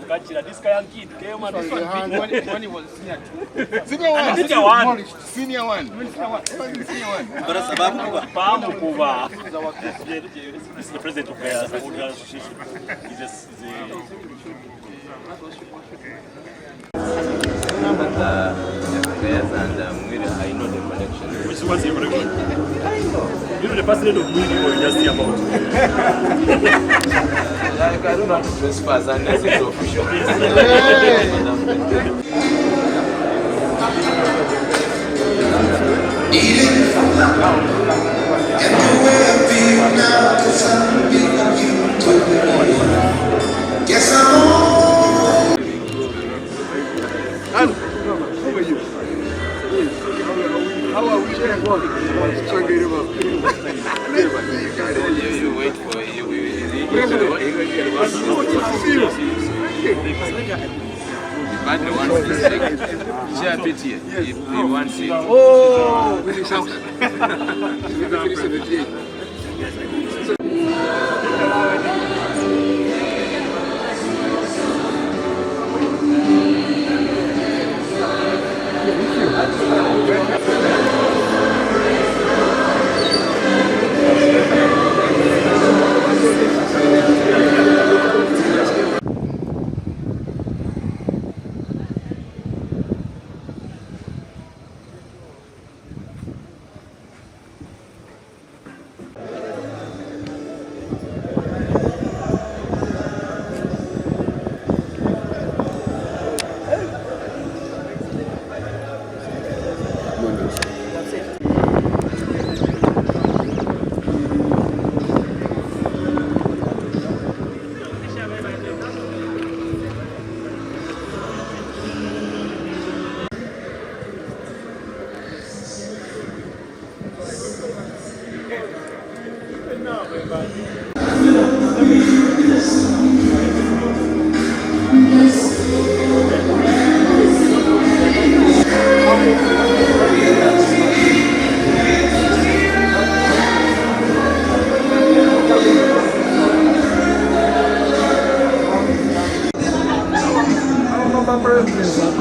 tukachira this guy kid Kyeyamwa this one when he was senior one bara sababu pamu kuba is the president of the association. He's and Mwiri, I know the connection. Which was the connection? You know the president of Mwiri or you just see about? Like I don't know how to trespass unless it's official. How are we? You wait for you. But the one who is like, share pity. If they want to. Oh, really shout.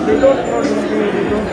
They don't know the way, they don't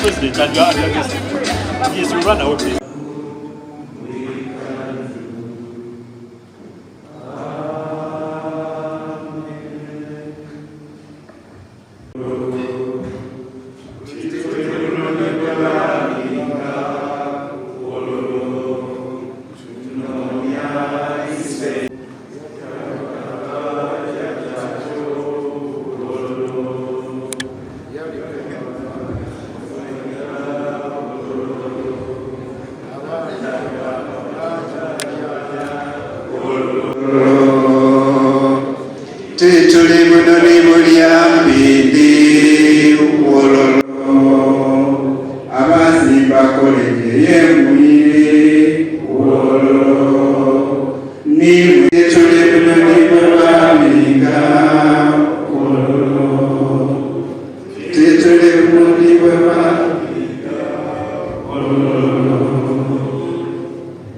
President Daniel Mushabe. Yes, we run our place.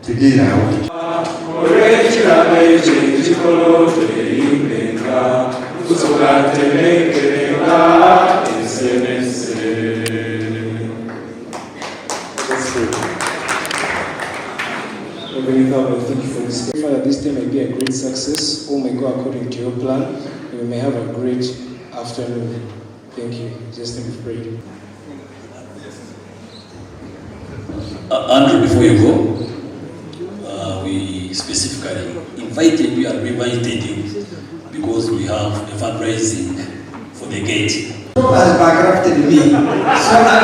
Together. Heavenly Father, thank you for this day. Father, this day may be a great success. All may go according to your plan. And we may have a great afternoon. Thank you. Just think of prayer. Andrew, before you go, we specifically invited you and invited you because we have a fundraising for the gate. Has bankrupted me, so I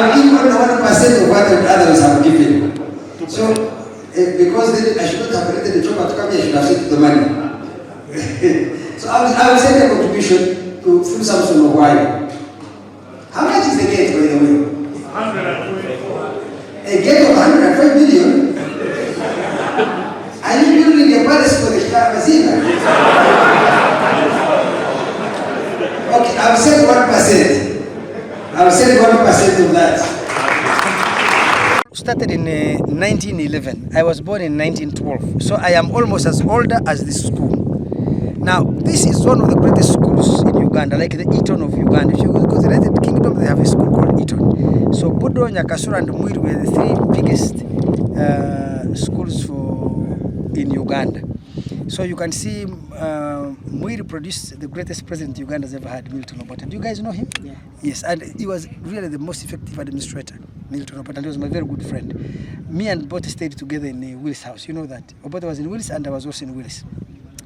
will give only 1% of what the others have given. So, because then I should not have rented the job at Kami, I should have sent the money. So I will send a contribution to Full Samson Muvawala. How much is the gate, by the way? 120. A gate of 105 million? Are you building a palace for the Kyeyamwa? Okay, I will send 1%. I will send 1% of that. Started in 1911. I was born in 1912. So I am almost as older as this school. Now, this is one of the greatest schools in Uganda, like the Eton of Uganda. If you go to the United Kingdom, they have a school called Eton. So Budo, Nyakasura, and Mwiri were the three biggest schools in Uganda. So you can see Mwiri produced the greatest president Uganda has ever had, Milton Obote. Do you guys know him? Yeah. Yes, and he was really the most effective administrator, Milton Obote, and he was my very good friend. Me and Obote stayed together in Willis' house. You know that. Obote was in Willis and I was also in Willis.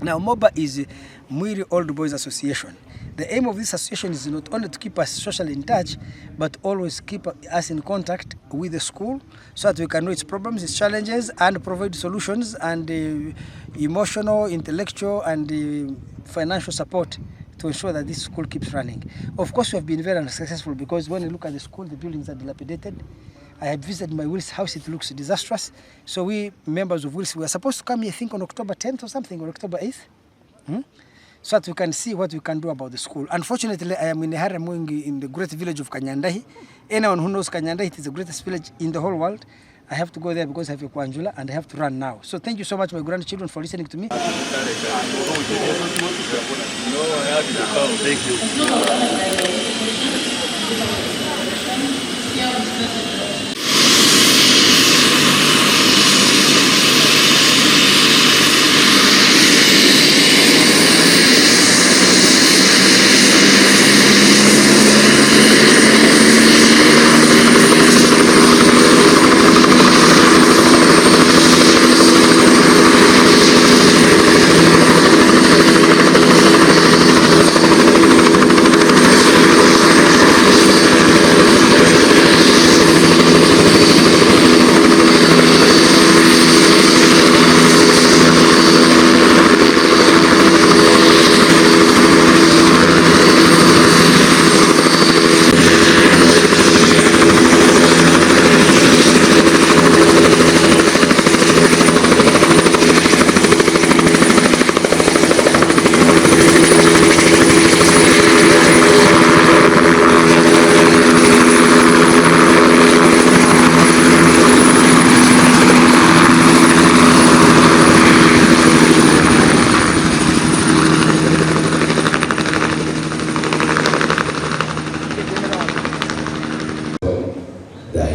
Now, MOBA is Mwiri Old Boys Association. The aim of this association is not only to keep us socially in touch, but always keep us in contact with the school so that we can know its problems, its challenges, and provide solutions and emotional, intellectual, and financial support to ensure that this school keeps running. Of course, we have been very unsuccessful because when you look at the school, the buildings are dilapidated. I had visited my Willis house, it looks disastrous. So we, members of Willis, we were supposed to come here, I think on October 10th or something, or October 8th. So that we can see what we can do about the school. Unfortunately, I am in Haramwengi in the great village of Kanyandahi. Anyone who knows Kanyandahi, it is the greatest village in the whole world. I have to go there because I have a Kwanjula and I have to run now. So thank you so much, my grandchildren, for listening to me. Thank you.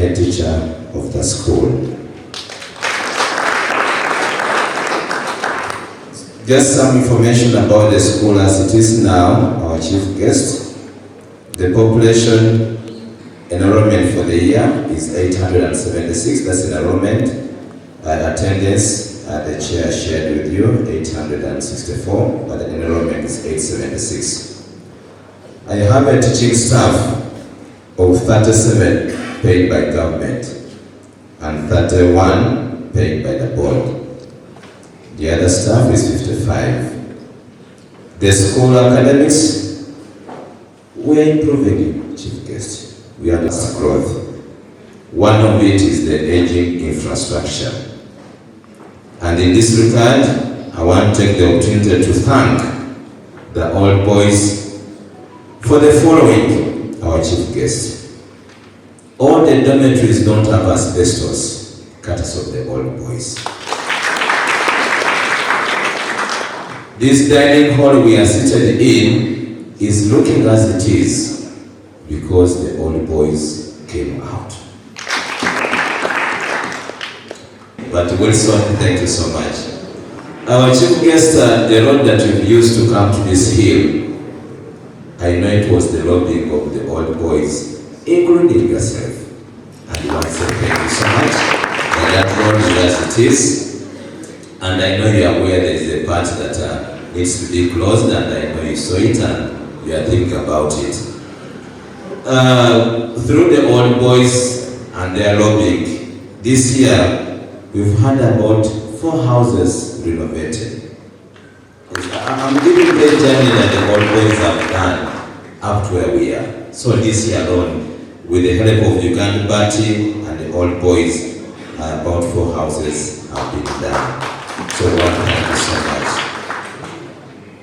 head teacher of the school. Just some information about the school as it is now, our chief guest. The population enrollment for the year is 876, that's enrollment. Attendance, the chair shared with you, 864, but the enrollment is 876. I have a teaching staff of 37 paid by government and 31 paid by the board. The other staff is 55. The school academics, we are improving, chief guest. We are just growth. One of it is the aging infrastructure. And in this regard, I want to take the opportunity to thank the Old Boys for the following, our chief guest. All the dormitories don't have asbestos, courtesy of the Old Boys. This dining hall we are seated in is looking as it is because the old boys came out. But Wilson, thank you so much. Our chief guest, the road that you've used to come to this hill, I know it was the lobbying of the old boys, including yourself. And I want to say thank you so much for that road as it is. And I know you are aware there is a part that needs to be closed, and I know you saw it and you are thinking about it. Through the old boys and their lobbying, this year we've had about 4 houses renovated. I'm giving the journey that the old boys have done up to where we are. So this year alone, with the help of Uganda Party and the old boys, about 4 houses have been done. So I want to thank you so much.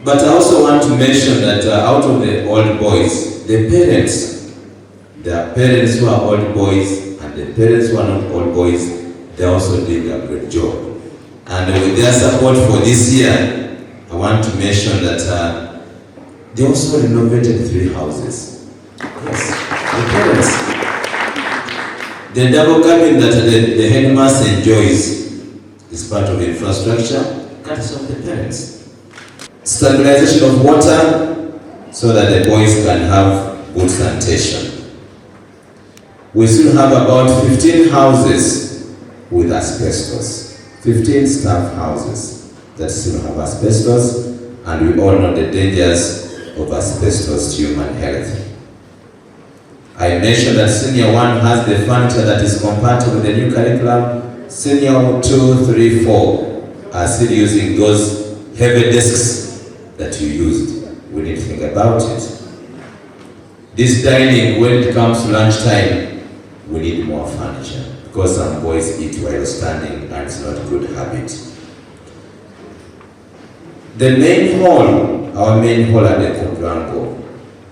But I also want to mention that out of the old boys, the parents, there are parents who are old boys and the parents who are not old boys, they're also doing a great job. And with their support for this year, I want to mention that they also renovated 3 houses. Yes, the parents. The double cabin that the headmaster enjoys is part of infrastructure, cuts off the parents. Stabilization of water so that the boys can have good sanitation. We still have about 15 houses with asbestos. 15 staff houses that still have asbestos, and we all know the dangers of asbestos to human health. I mentioned that Senior 1 has the furniture that is compatible with the new curriculum. Senior 2, 3, 4 are still using those heavy desks that you used. We need to think about it. This dining, when it comes to lunchtime, we need more furniture because some boys eat while standing and it's not a good habit. The main hall, our main hall at the Kudrango,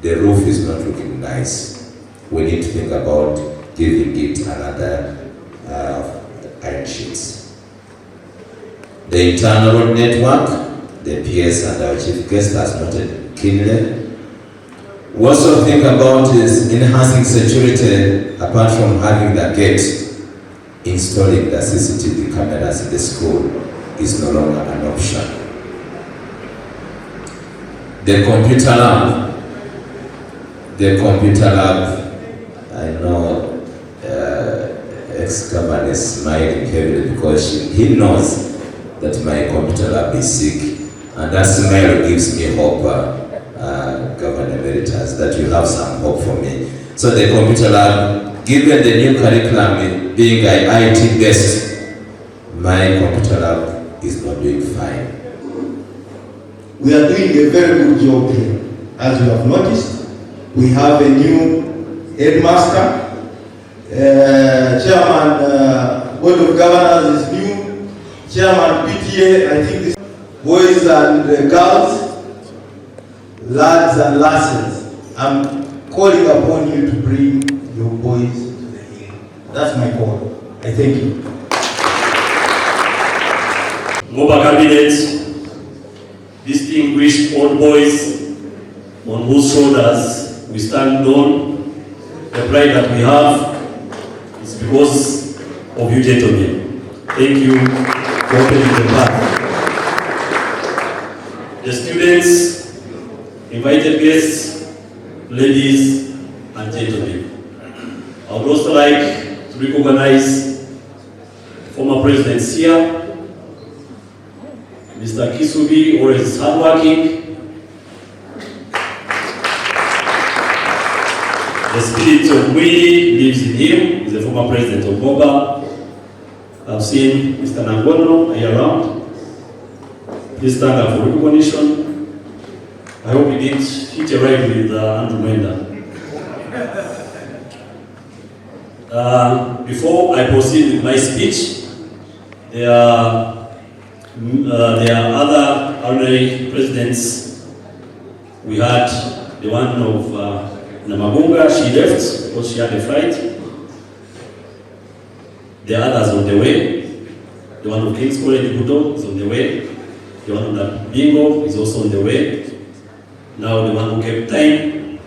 the roof is not looking nice. We need to think about giving it another iron sheets. The internal road network, the PS and our chief guest has noted keenly. We also think about is enhancing security apart from having the gate. Installing the CCTV cameras in the school is no longer an option. The computer lab, I know ex-governor is smiling heavily because he knows that my computer lab is sick, and that smile gives me hope, Governor Emeritus, that you have some hope for me. So the computer lab, given the new curriculum being IT based, my computer lab is not doing fine. We are doing a very good job here. As you have noticed, we have a new headmaster, chairman, board of governors is new, chairman PTA, I think this boys and girls, lads and lasses. I'm calling upon you to bring your boys to the hill. That's my call. I thank you. MOBA Cabinet, distinguished old boys on whose shoulders we stand on, the pride that we have is because of you gentlemen. Thank you for opening the path. The students, invited guests, ladies and gentlemen. I would also like to recognize former presidents here. Mr. Kisubi, always hardworking. The spirit of Mwiri lives in him. He's the former president of MOBA. I've seen Mr. Nangono around. Please stand up for recognition. I hope we didn't hit a ride with Andrew Menda. Before I proceed with my speech, there are other honorary presidents. We had the one of Namagunga, she left because she had a flight. The others on the way. The one of King's College Budo is on the way. The one that Bingo is also on the way. Now the one who kept time,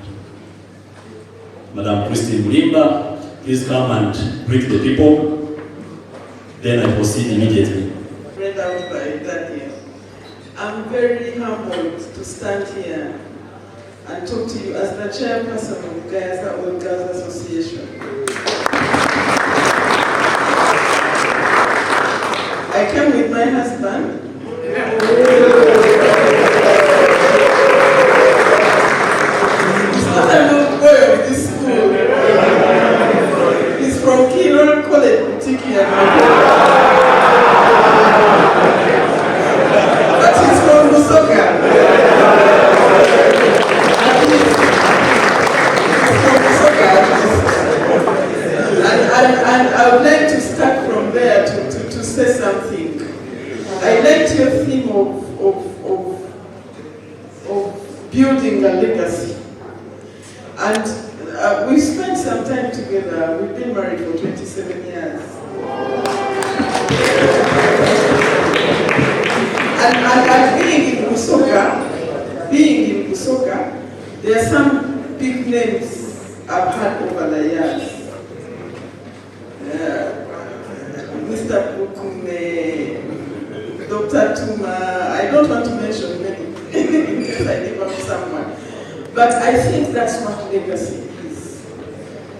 Madam Christine Mulimba, please come and greet the people. Then I proceed immediately. Renovate by Daniel. I'm very humbled to stand here and talk to you as the chairperson of Bageya Old Boys Association. I came with my husband. He's not an old boy of this school. He's from Kyeyamwa College Mwiri. But he's from Busoga. And I would like to start from there to say something. I liked your theme of building a legacy. And we spent some time together. We've been married for 27 years. And being in Busoga, there are some big names I've had over the years. Mr. Bukume, Dr. Tuma, I don't want to mention many in case I leave out someone. But I think that's what legacy is.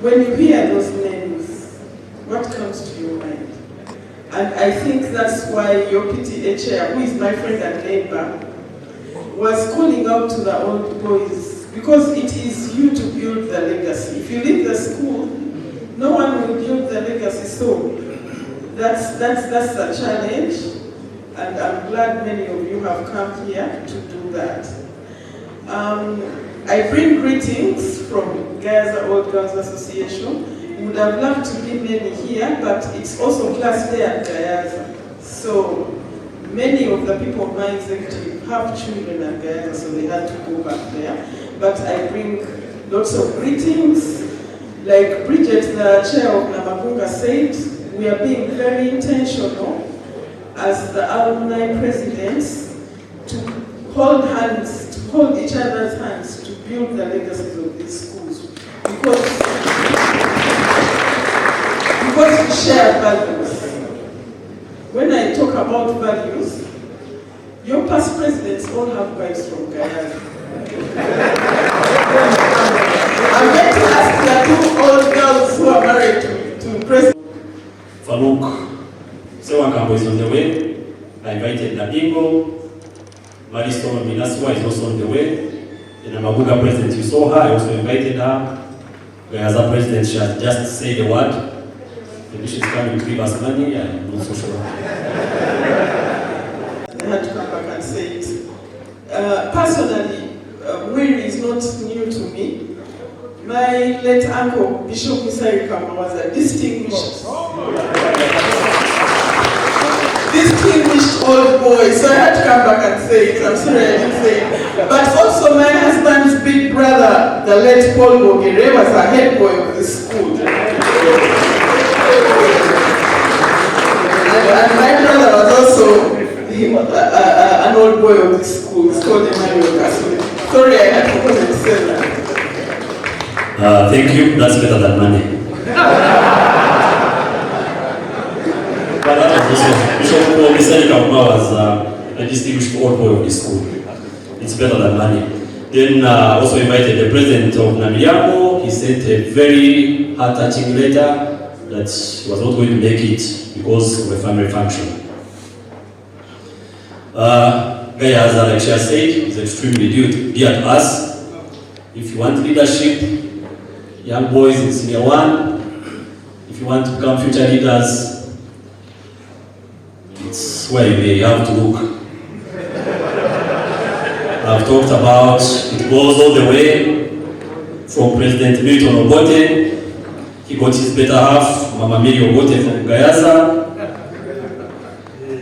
When you hear those names, what comes to your mind? And I think that's why your PTA chair, who is my friend and neighbor, was calling out to the old boys, because it is you to build the legacy. If you leave the school, no one will build the legacy. So that's a challenge, and I'm glad many of you have come here to do that. I bring greetings from Bageya Old Boys Association. We would have loved to be many here, but it's also class day at Bageya. So many of the people of my executive have children at Bageya, so they had to go back there. But I bring lots of greetings. Like Bridget, the chair of Namagunga, said, we are being very intentional as the alumni presidents to hold hands, to hold each other's hands to build the legacies of these schools. Because we share values. When I talk about values, your past presidents all have wives from Guyana. I'm going to ask the 2 old girls who are married to President Farouk Sewakambo is on the way. I invited Nabingo. Marisol Minaswa is also on the way. And MOBA President, you saw her, I also invited her. As a president, she has just said the word. Maybe she's coming to give us money, I'm not so sure. I had to come back and say it. Personally, Mwiri is not new to me. My late uncle, Bishop Kyeyamwa, was a distinguished old boy, so I had to come back and say it. I'm sorry I didn't say it. But also my husband's big brother, the late Paul Mogere, was a head boy of the school. And my brother was also an old boy of the school. It's called Emmanuel. Sorry, I had to come and say that. Thank you, that's better than money. But that was also, Bishop Kyeyamwa was a distinguished old boy of the school. It's better than money. Then also invited the president of Namiyako. He sent a very heart-touching letter that he was not going to make it because of a family function. Bageya, as the lecturer said, is extremely dear to us. If you want leadership, young boys in senior 1, if you want to become future leaders, it's where you may have to look. I've talked about, it goes all the way from President Milton Obote. He got his better half, Mama Mary Obote from Bageya.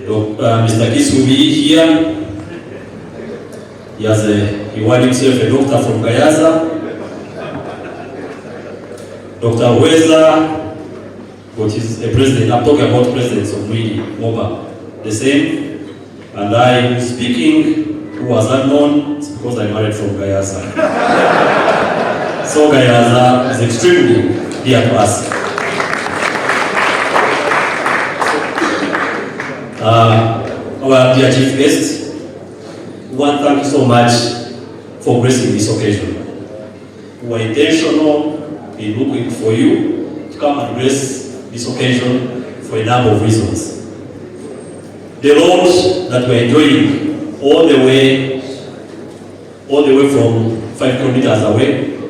Mr. Kiss will be here. He won himself a doctor from Bageya. Dr. Weza got his a president. I'm talking about presidents of Mwiri, MOBA. The same. And I, speaking who was unknown, it's because I married from Gayaza. So Gayaza is extremely dear to us. Our dear chief guest, we want to thank you so much for gracing this occasion. We were intentional in looking for you to come and grace this occasion for a number of reasons. The road that we're enjoying all the way from 5 kilometers away,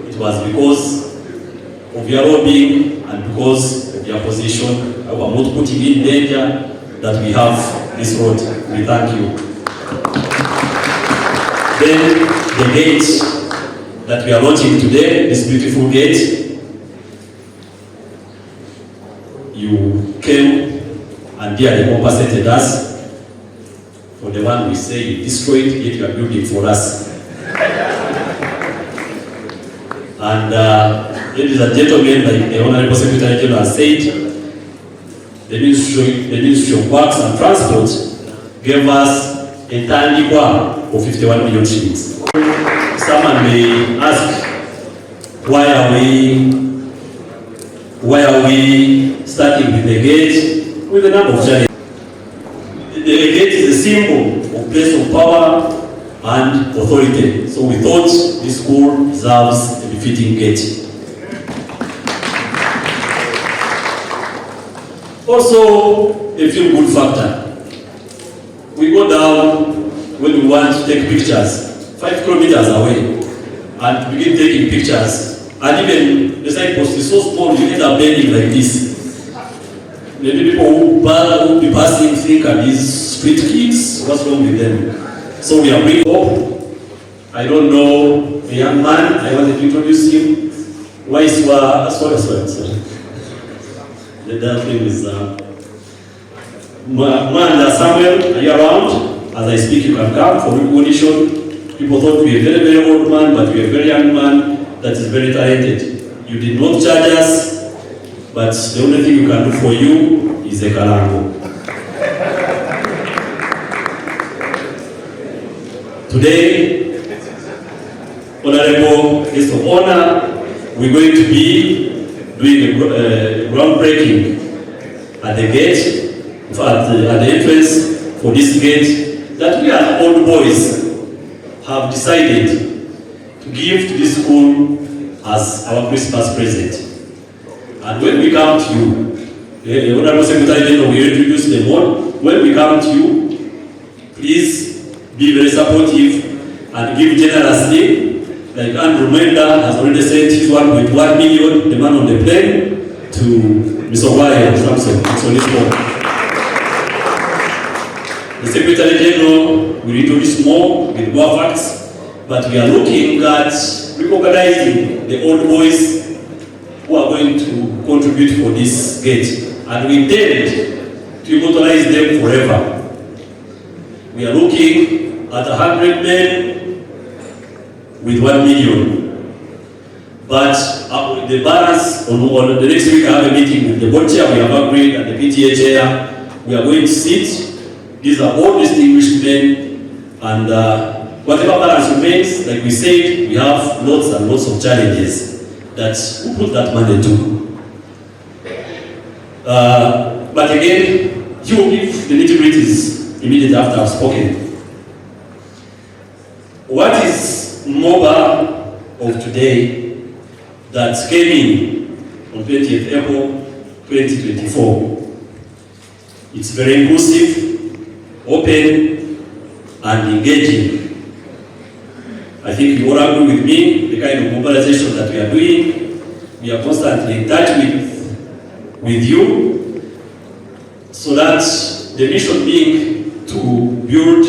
it was because of your well-being and because of your position. We are not putting in danger that we have this road. We thank you. Then the gate that we are launching today, this beautiful gate, you came and dearly compensated us for the one we say you destroyed, yet you are building for us. And ladies and gentlemen, like the Honorable Secretary General said, the Ministry of Works and Transport gave us a Tandikwa of 51 million shillings. Someone may ask, why are we starting with the gate with a number of challenges? The gate is a symbol of place of power and authority. So we thought this school deserves a befitting gate. Also, a feel-good factor. We go down when we want to take pictures, 5 kilometers away, and begin taking pictures. And even the signpost is so small, you end up bending like this. Maybe people who be passing think, are these street kids? What's wrong with them? So we are bringing up. I don't know a young man. I wanted to introduce him. Waiswa, sorry. The other name is Mwanda Samuel. Are you around? As I speak, you can come for recognition. People thought we were a very, very old man, but we are a very young man that is very talented. You did not charge us, but the only thing we can do for you is a kalango. Today, Honorable Guest of Honor, we're going to be doing a groundbreaking at the gate, at the entrance for this gate, that we as old boys have decided to give to this school as our Christmas present. And when we come to you, the Honorable Secretary General will introduce them all. When we come to you, please be very supportive and give generously. Like Andrew Menda has already sent his 1.1 million, the man on the plane, to Busoga College. The Secretary General will introduce more with more facts, but we are looking at recognizing the old boys who are going to contribute for this gate, and we intend to immortalize them forever. We are looking at 100 men with 1 million. But the balance, on the next week I have a meeting with the board chair, we have agreed, and the PTA chair, we are going to sit. These are all distinguished men, and whatever balance remains, like we said, we have lots and lots of challenges that we put that money to. But again, he will give the nitty-gritties immediately after I've spoken. What is MOBA of today that came in on 20th April 2024? It's very inclusive, open, and engaging. I think you all agree with me, the kind of mobilization that we are doing. We are constantly in touch with you, so that the mission being to rebuild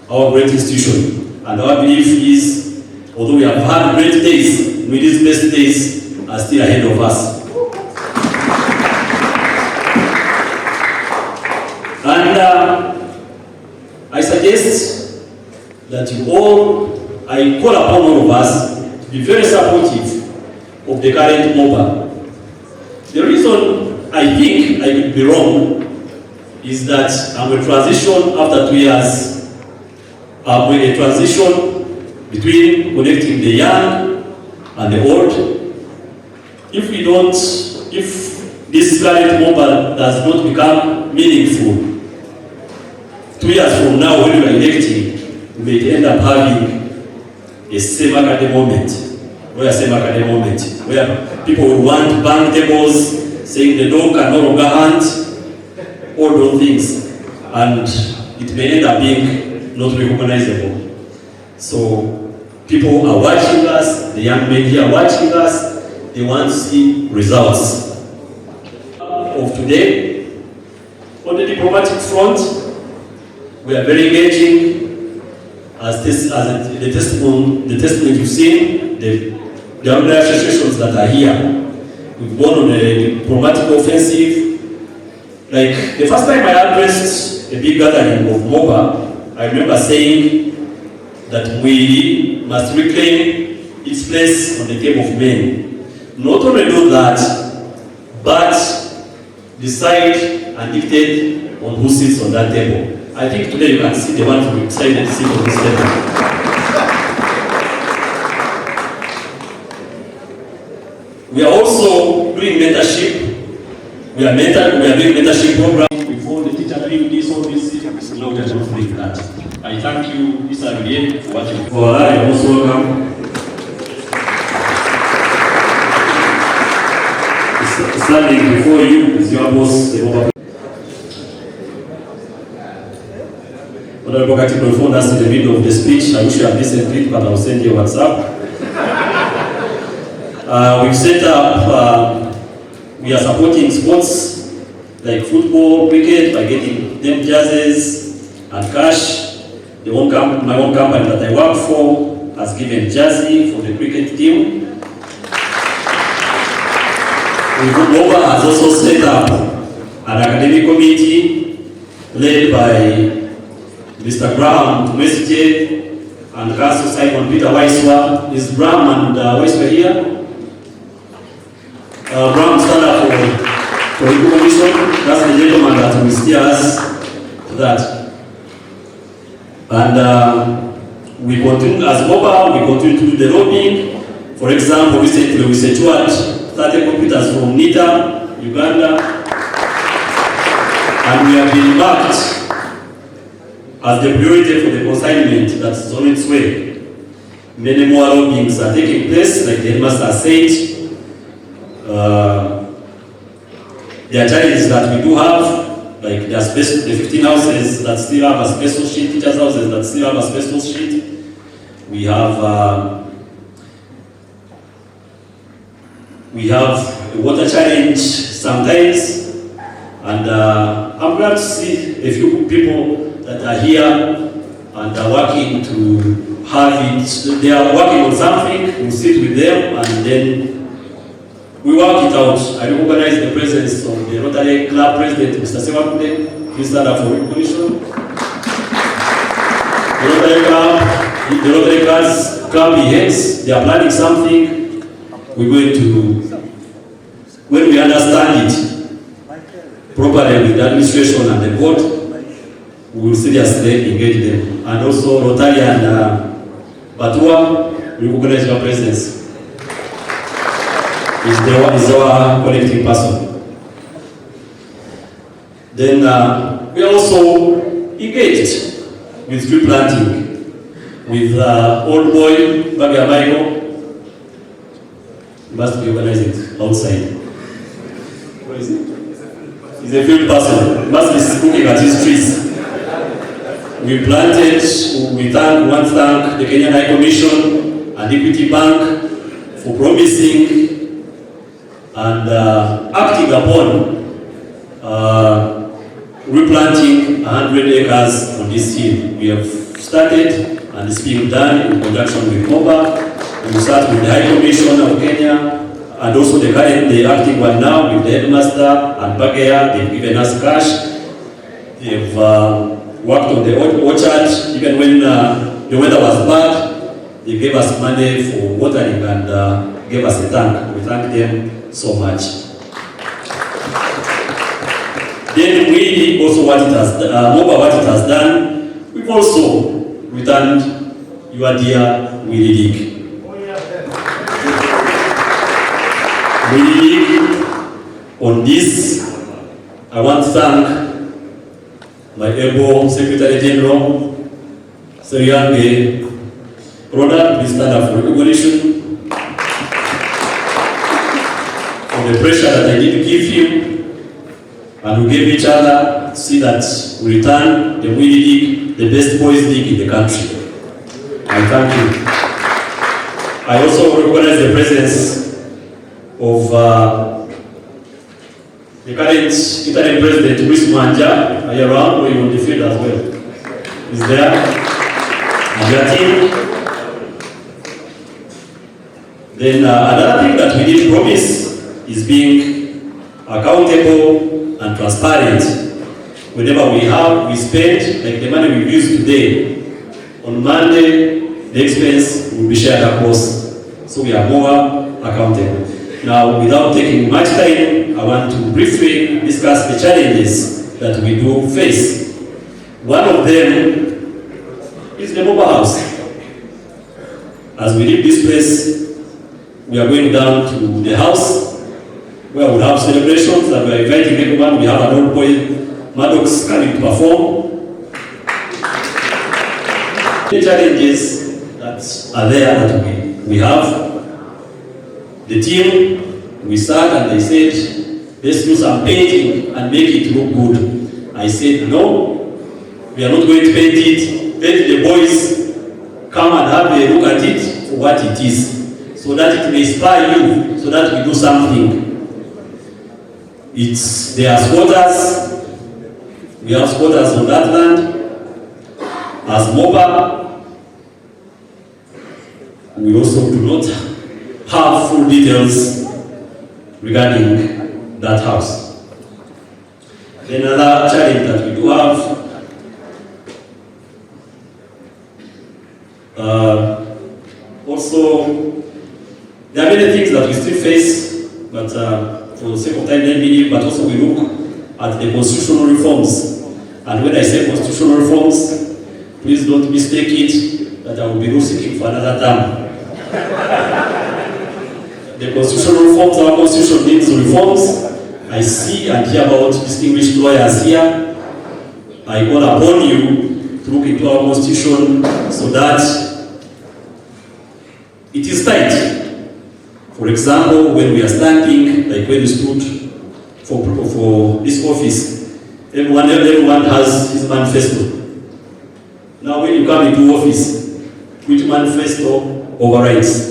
our great institution. And our belief is, although we have had great days, these best days are still ahead of us. And I suggest that you all, I call upon all of us to be very supportive of the current MOBA. The reason I think I could be wrong is that we transition after 2 years, a transition between connecting the young and the old. If this current MOBA does not become meaningful, 2 years from now when we are electing, we may end up having a semi-academic moment, where people will want bank tables saying the dog can no longer hunt, all those things, and it may end up being not recognizable. So people are watching us, the young men here are watching us, they want to see results. Of today, on the diplomatic front, we are very engaging. As the testimony you've seen, the Alumni associations that are here, we've gone on a diplomatic offensive. Like the first time I addressed a big gathering of MOBA, I remember saying that we must reclaim its place on the table of men. Not only do that, but decide and dictate on who sits on that table. I think today you can see the ones who decided to sit on this table. We are also doing mentorship. We are doing mentorship program. Before the teacher doing this or this, no teacher not doing that. I thank you, Mr. Herbert, for watching. Muvawala, you are also welcome. Standing before you is your boss, the MOBA. Honorable Katibu phone us in the middle of the speech. I wish you had listened to it, but I'll send you a WhatsApp. We've set up, we are supporting sports like football, cricket by getting them jerseys and cash. My own company that I work for has given jersey for the cricket team. MOBA has also set up an academic committee led by Mr. Graham Mesite and Council Simon Peter Waiswa. Is Graham and Waiswa here? Graham stand up for the commission. That's the gentleman that will steer us to that. And we continue, as MOBA, we continue to do the lobbying. For example, recently we secured 30 computers from NITA, Uganda, and we have been backed as the priority for the consignment that's on its way. Many more lobbyings are taking place, like the headmaster said. There are challenges that we do have, like the 15 houses that still have asbestos sheet, teachers' houses that still have asbestos sheet. We have a water challenge sometimes, and I'm glad to see a few people that are here and are working to have it. They are working on something, we sit with them and then we work it out. I recognize the presence of the Rotary Club President, Mr. Sibukule. Please stand up for recognition. The Rotary Club heads, they are planning something. We're going to, when we understand it properly with the administration and the board, we will seriously engage them. And also Rotary and Batua, we recognize your presence. Is our connecting person. Then we are also engaged with tree planting with Old Boy Bageya Waiswa. Must be organizing outside. What is it? He's a field person. Must be looking at his trees. We planted, we want to thank the Kenyan High Commission and Equity Bank for promising and acting upon replanting 100 acres on this hill. We have started and it's being done in conjunction with MOBA. We start with the High Commission of Kenya and also the acting one now with the headmaster and Bageya. They've given us cash. They've worked on the orchard even when the weather was bad. They gave us money for watering and gave us a tank. We thank them so much. Then Mwiri also what it has MOBA what it has done. We've also returned your dear Mwiri League. Mwiri League, on this, I want to thank my able Secretary General, Seriange Ronald, please stand up for recognition, for the pressure that I did give him, and we gave each other to see that we return the Mwiri League, the best boys league in the country. I thank you. I also recognize the presence of the current interim president, Jinja. Are you around or you on the field as well? Is there? And your team. Then another thing that we did promise is being accountable and transparent. Whenever we spend, like the money we use today, on Monday, the expense will be shared across. So we are more accountable. Now, without taking much time, I want to briefly discuss the challenges that we do face. One of them is the MOBA house. As we leave this place, we are going down to the house where we'll have celebrations and we are inviting everyone. We have an old boy, Maddox, coming to perform. The challenges that are there that we have. The team, we sat and they said, let's do some painting and make it look good. I said, no, we are not going to paint it. Let the boys come and have a look at it for what it is, so that it may inspire you, so that we do something. There are squatters. We have squatters on that land. As MOBA, we also do not have full details regarding that house. Then another challenge that we do have, also, there are many things that we still face, but for the sake of time, but also we look at the constitutional reforms. And when I say constitutional reforms, please don't mistake it that I will be seeking for another term. The constitutional reforms, our constitution needs reforms. I see and hear about distinguished lawyers here. I call upon you to look into our constitution so that it is tight. For example, when we are standing, like when you stood for this office, everyone has his manifesto. Now when you come into office, which manifesto overrides?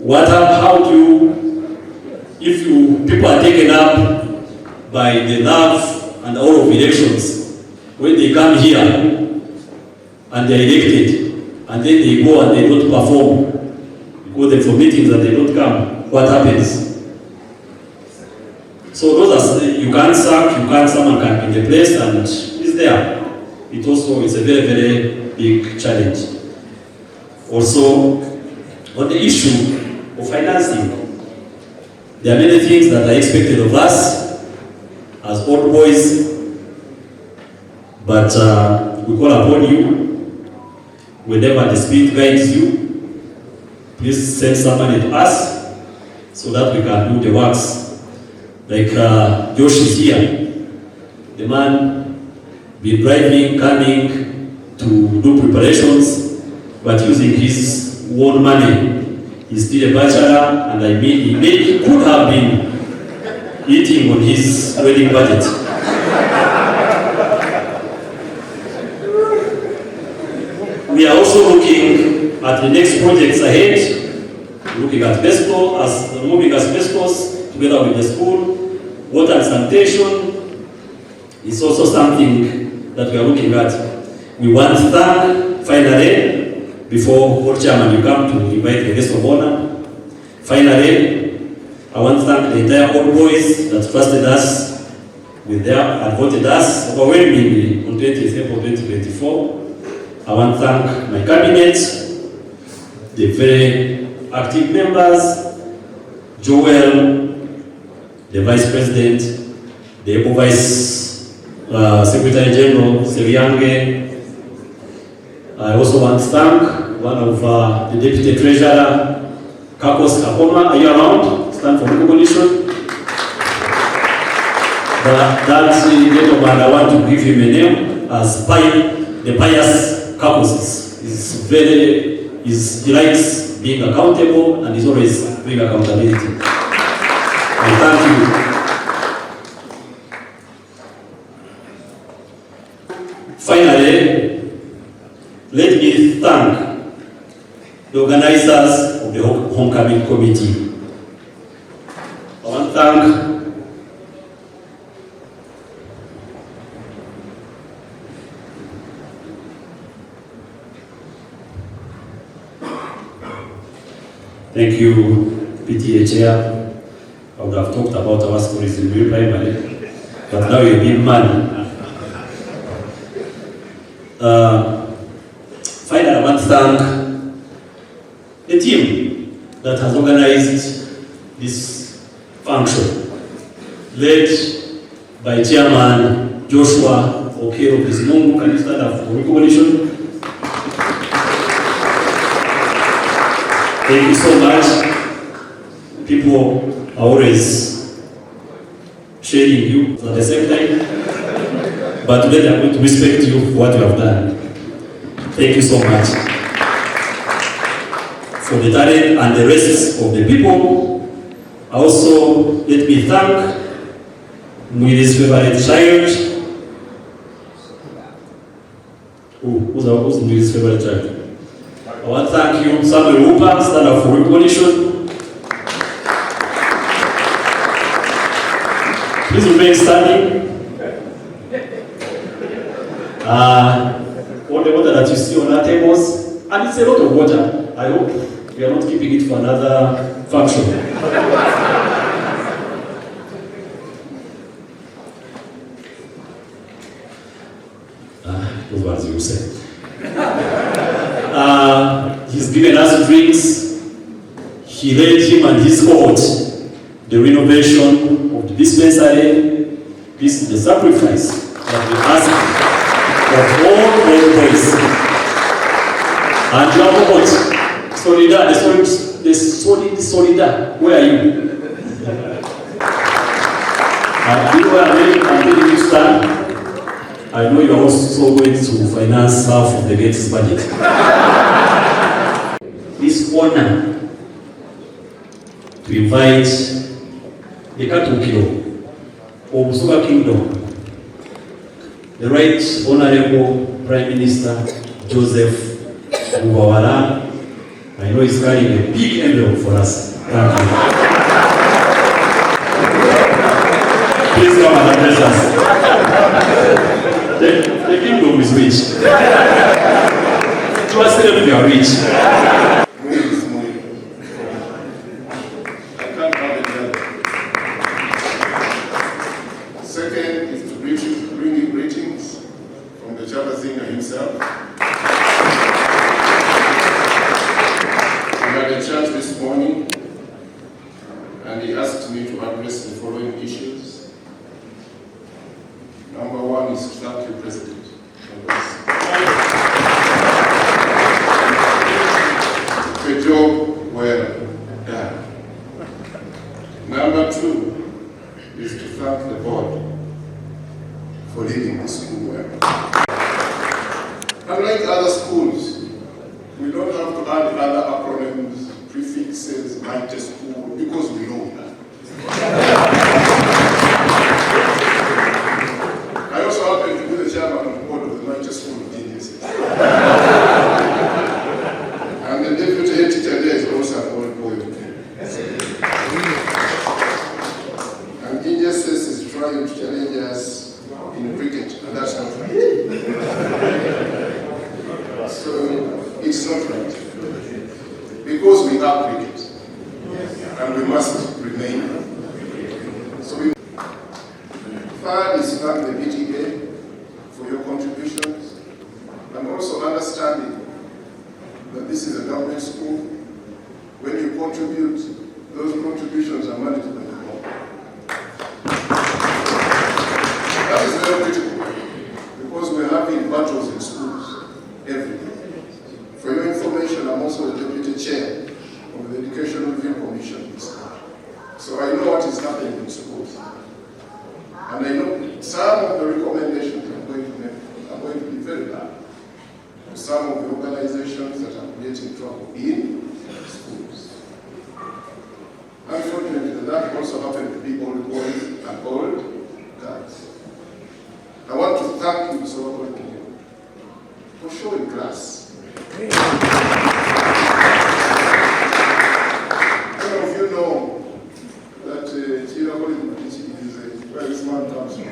How do you, if people are taken up by the love and all of elections, when they come here and they are elected, and then they go and they don't perform, you go there for meetings and they don't come, what happens? So those are, you can't sack, someone can be in the place and it's there. It's a very, very big challenge. Also, on the issue of financing, there are many things that are expected of us as old boys, but we call upon you, whenever the Spirit guides you, please send somebody to us so that we can do the works. Like Josh is here, the man been driving, coming to do preparations, but using his own money. He's still a bachelor, and he could have been eating on his wedding budget. We are also looking at the next projects ahead, looking at asbestos, removing asbestos together with the school. Water and sanitation is also something that we are looking at. We want to thank, finally, before Board Chairman you come to invite the guest of honor, finally, I want to thank the entire Old Boys that trusted us and voted us overwhelmingly on 20th April 2024. I want to thank my cabinet, the very active members, Joel, the Vice President, the Vice Secretary General Seviange. I also want to thank one of the Deputy Treasurer, Kakos Kakoma. Are you around? Stand for recognition. That gentleman, I want to give him a name as the pious Kakos. He likes being accountable and is always doing accountability. I thank you. Finally, let me thank the organizers of the Homecoming Committee. I want to thank Thank you, PTA Chair. I would have talked about our stories in real primary, but now you're a big man. Finally, I want to thank the team that has organized this function, led by Chairman Joshua Okero Bismungu. Can you stand up for recognition? Thank you so much. People are always shading you at the same time, but today they are going to respect you for what you have done. Thank you so much for the talent and the rest of the people. Also, let me thank Mwiri's favorite child. Who's Mwiri's favorite child? I want to thank you, Samuel Hooper, stand up for recognition. Please remain standing. All the water that you see on our tables, and it's a lot of water. I hope we are not keeping it for another function. Those words you say. He's given us drinks. He led him and his cohort the renovation of the dispensary. This is the sacrifice that we ask of all old boys. And your cohort, Solida, where are you? And you are telling you stand. I know you are also going to finance half of the Gates budget. This honor to invite the Katukiro of Busoga Kingdom, the Right Honorable Prime Minister Joseph Muvawala. I know he's carrying a big envelope for us. Thank you. Please come and address us. The kingdom is rich. To us, we are rich. Mwiri is Mwiri. I can't have it better. Second is to bring you greetings from the Chabazinga himself. We had a church this morning, and he asked me to address the following issues. Number one is to thank you, President. A job well done. Number two is to thank the board for leading the school well. Unlike other schools, we don't have to add other acronyms, prefixes, mighty school, because we know that. I also happen to be the chairman of the board of the mighty school of geniuses. And the deputy head teacher there is also an old boy. And Jinja says is trying to challenge us in cricket, and that's not right. So it's not right. Because we are cricket, and we must remain. So we third is thank the PTA for your contributions, and also understanding that this is a government school. When you contribute, those contributions are managed by the board. of the Education Review Commission. So I know what is happening in schools. And I know some of the recommendations I'm going to make are going to be very bad to some of the organizations that are creating trouble in schools. Unfortunately, that also happened to be old boys and old girls. I want to thank you, Busoga College Mwiri, for showing class. Many of you know that Mwiri College Mwiri is where this man comes from.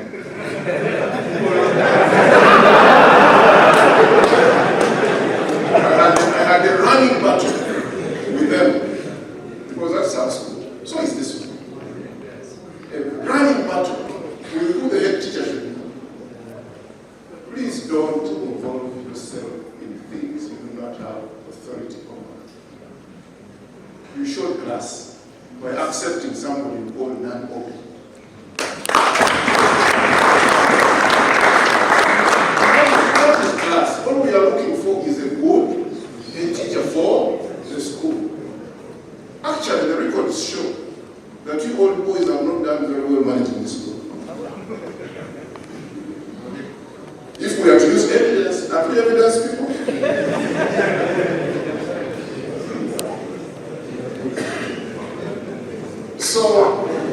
I had a running battle with them because that's our school. So is this one. A running battle with who the head teacher should be. Please don't involve yourself in things you do not have authority over. You showed class by accepting somebody you call non-open. That is class. What we are looking for is a good head teacher for the school. Actually, the records show that you old boys have not done very well managing the school. If we are to use evidence, have we evidence, people? So,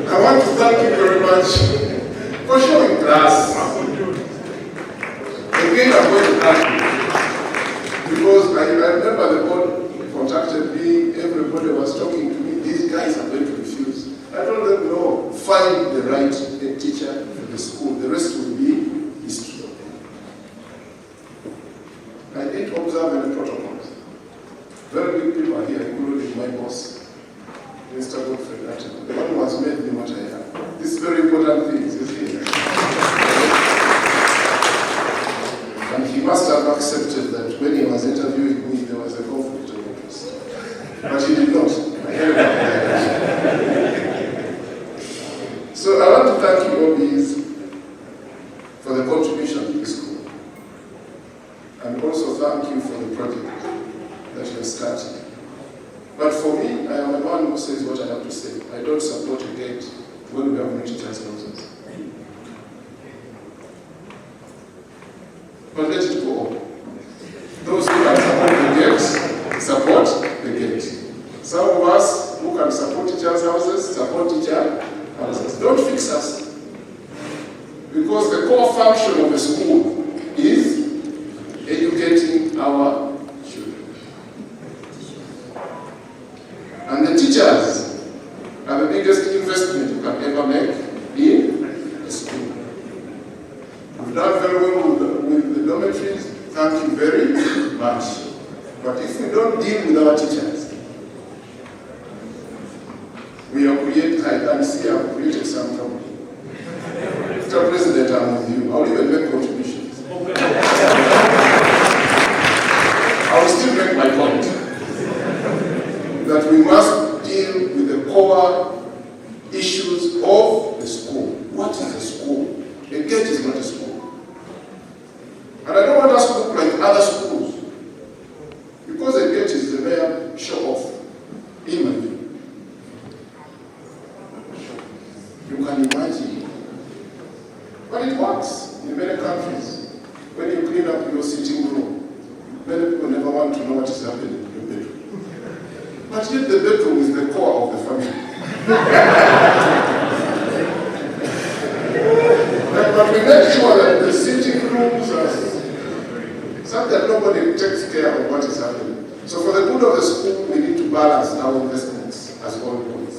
I want to thank you very much for showing class. Again, I'm going to thank you. Because I remember the board contacted me, everybody was talking to me, these guys are going to refuse. I told them, no, find the right head teacher for the school, the rest will be history. I did observe any protocols. Very big people are here, including my boss, Mr. Godfrey, the one who has made me what I am. This is very important thing, is here. And he must have accepted that when he was interviewing me, there was a conflict of interest. But he did not. I held up my head. So I want to thank you, OBs, for the contribution to the school. And also thank you for the project that you have started. But for me, I am a man who says what I have to say. I don't support a gate when we have no teachers' houses. But let it go on. Those who can support the gate, support the gate. Some of us who can support teachers' houses, support teacher houses. Don't fix us. Because the core function of the school is educating our children. And the teachers are the biggest investment you can ever make in the school. We've done very well with the dormitories, thank you very much. But if we don't deal with our teachers, we are creating, I can see I've created some trouble. Mr. President, I'm with you. I'll even make contributions. I will still make my point that we must deal with the core issues of the school. What is a school? A gate is not a school. And I don't want us to look like other schools. Because a gate is the mere show off, in my view. You can imagine. But it works in many countries. When you clean up your sitting room, many people never want to know what is happening in your bedroom. But yet the bedroom is the core of the family. But we make sure that the sitting rooms are such that nobody takes care of what is happening. So for the good of the school, we need to balance our investments as old boys.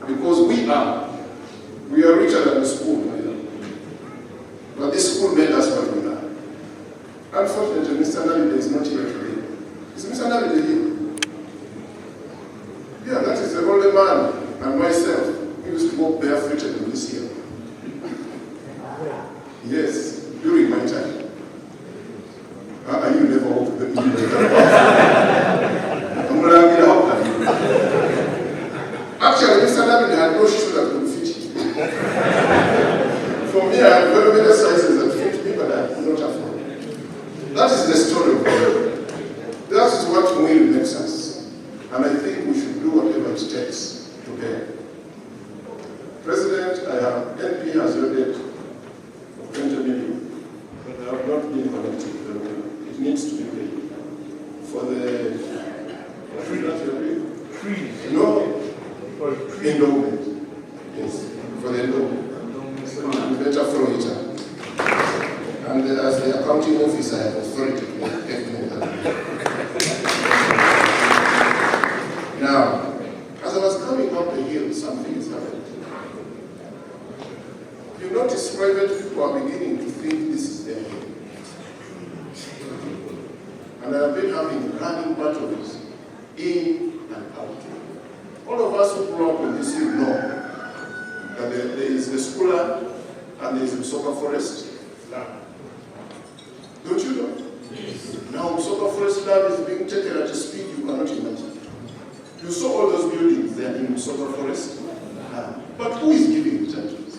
Because we are richer than the school. But this school made us what we are. Unfortunately, Mr. Nalide is not here today. Is Mr. Nalide here? Yeah, that is the only man and myself who used to walk barefooted in this year. Yes, during my time. You never walked the Actually, Mr. Nalide had no shoe that could fit him. For me, I had very many sizes that fit me, but I could not afford. That is the story of God. That is what Mwiri makes us. And I think for the endowment. Yes, for the endowment. We better follow each other. And as the accounting officer, I have authority to help me with that. Now, as I was coming up the hill, something is happening. You notice private people are beginning to think this is their hill. And I have been having running battles in and out. All of us who grew up in this hill know that there is the schooler and there is the Busoga Forest land. Don't you know? Yes. Now Busoga Forest land is being taken at a speed you cannot imagine. You saw all those buildings there in Busoga Forest land. But who is giving the titles?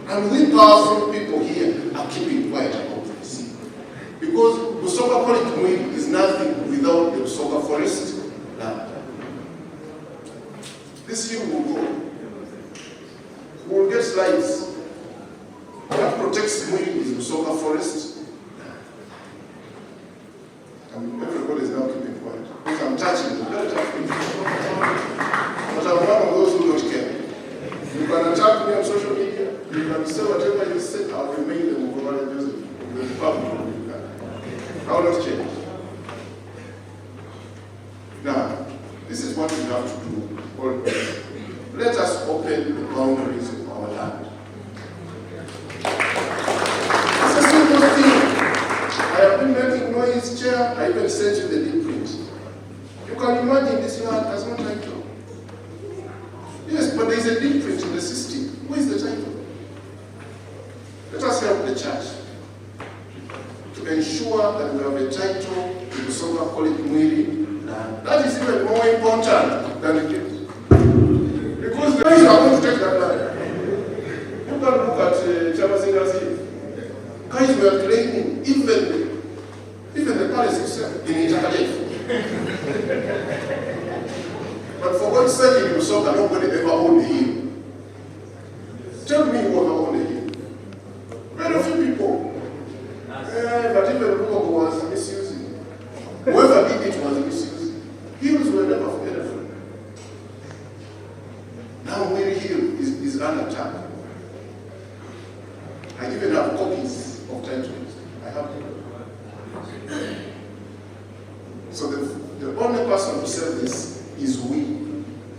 And we powerful people here are keeping quiet about this. Because Busoga College Mwiri is nothing without the Busoga Forest land. This year will go. We will get slides. What protects Mwiri is Busoga Forest. And everybody is now keeping quiet. Because I'm touching them, very tough people. But I'm one of those who don't care. You can attack me on social media, you can say whatever you say, I'll remain the Muvawala Joseph, the public. I will not change. Now, this is what we have to do. Let us open the boundaries of our land. It's a simple thing. I have been making noise, Chair. I even sent you the deep print. You can imagine this land has no title. Yes, but there is a deep print in the system. Where is the title? Let us help the church to ensure that we have a title to Busoga College Mwiri land. That is even more important than the gift. Because the guys are going to take that land. You can look at Kyeyamwa's here. Guys were claiming even the palace itself in Italy. But for God's sake, in Busoga, nobody ever owned the hill. Tell me who ever owned the hill. Very few people. But even Busoga was misusing. Whoever did it was misusing. Hills were never forgettable. Now Mwiri Hill is under attack. I even have copies of titles. I have them. So the only person to sell this is we.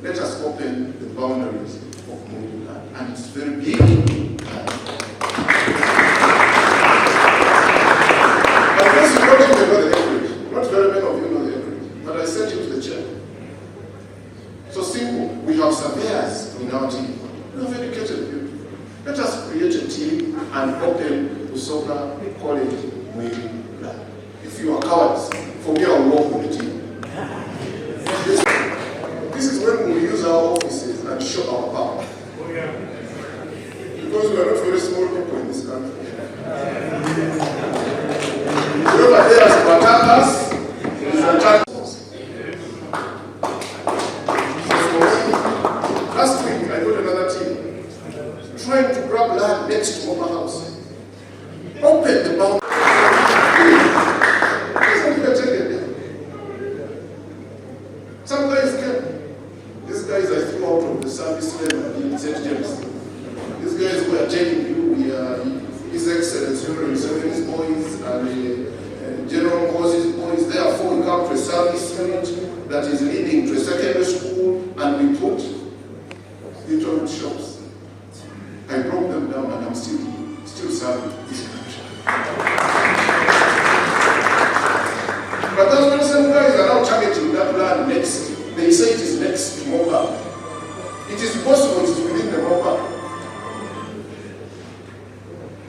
Let us open the boundaries of Mwiri land. And it's very big. But those who don't even know the acreage, not very many of you know the acreage, but I sent you to the chair. So simple, we have surveyors in our team. We have educated people. Let us create a team and open Busoga College Mwiri land. If you are cowards, for me I will work with the team. This is when we use our offices and show our power. Because we are not very small people in this country. Whoever dares to attack us is attacked us. Last week I got another team trying to grab land next to MOBA house. Open the boundary. Some guys came. These guys I threw out of the service level in St. James. These guys who are telling you we are His Excellency Renovate boys and General Moses boys. Therefore, we come to a service unit that is leading to a secondary school, and we put little shops. I broke them down, and I'm still serving this country. But those same guys are now targeting that land next. They say it is next to MOBA. It is possible it is within the MOBA.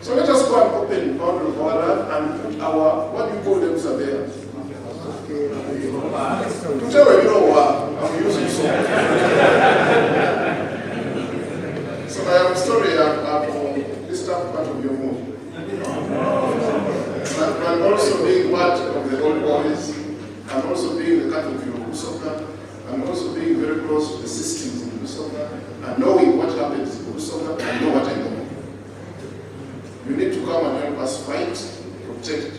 So let us go and open the boundary of our land and put our, what do you call them, surveyors? To tell you know what, I'm using so. So I am sorry, I'm this tough part of your movie. And also being part of the Old Boys, and also being the cat of your Busoga, and also being very close to the systems in Busoga, and knowing what happens in Busoga, and know what I know. You need to come and help us fight, protect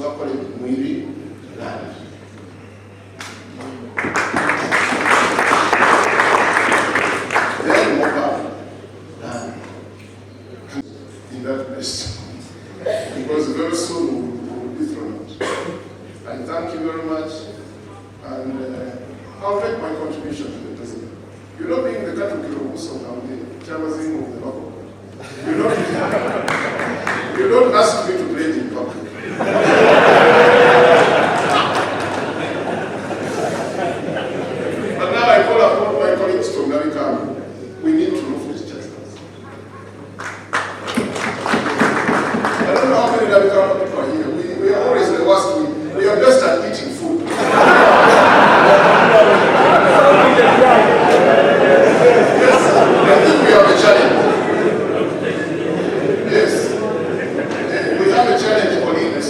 Busoga College Mwiri land. Then MOBA land in that place. Because very soon we will be thrown out. I thank you very much, and I'll make my contribution to the president. You know, being the Catholic of Busoga, the chairman of the local. You don't ask me to play in public. But now I call upon my colleagues from America. We need to look at justice. I don't know how many American people are here. We are always the worst. We are best at eating food. Yes, I think we have a challenge. Yes. We have a challenge on this.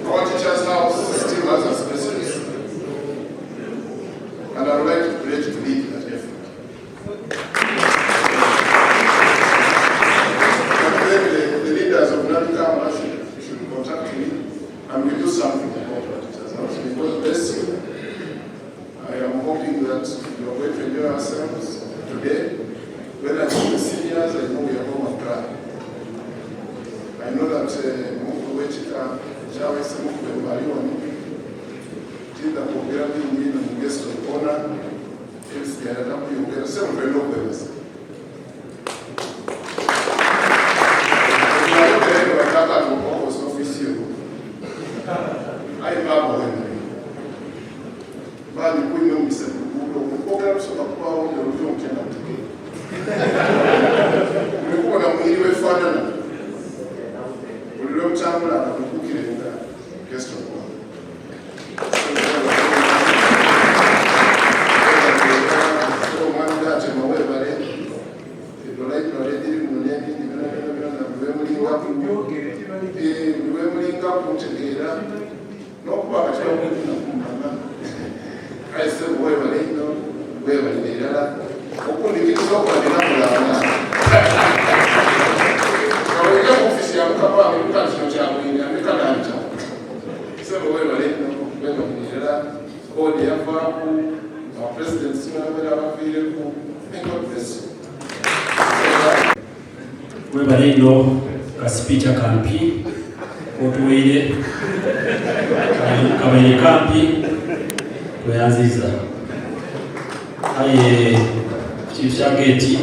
Our teacher's house still has asbestos. And I would like to pledge to lead that effort. And then the leaders of Nanika should contact me and we do something about our teacher's house. Because bless you, I am hoping that you are going to enjoy ourselves today. Whether it's the seniors, I know we are home and proud. I know that Muvawala, Muvawala, Jinja kuongea mimi na guest of honor, MC anataka kuongea sema kwa ndio basi. Ndio nataka kuomba ofisi yako. Ai baba wewe. Bali kuime umsema kuongea msoma kwa ndio ukienda mtiki. Ulikuwa na mwili wewe fana mchambula na kukukile nga guest of honor. So mwanda chema wewe bare. Ndio like no ready munyendi na wewe mlinga kumtegera. No kwa katika na kumama. Kaise wewe bare no wewe bare ndala. Okundi kitu kwa ndinamula. Ofisi ya mkapa amekuta kino cha mwini amekana hata sema wewe leo wewe mnira bodi hapa our president sima wala wafile ku God bless you. Wewe leo kasipicha kampi otuwele kama kampi kuanziza aye chief shageti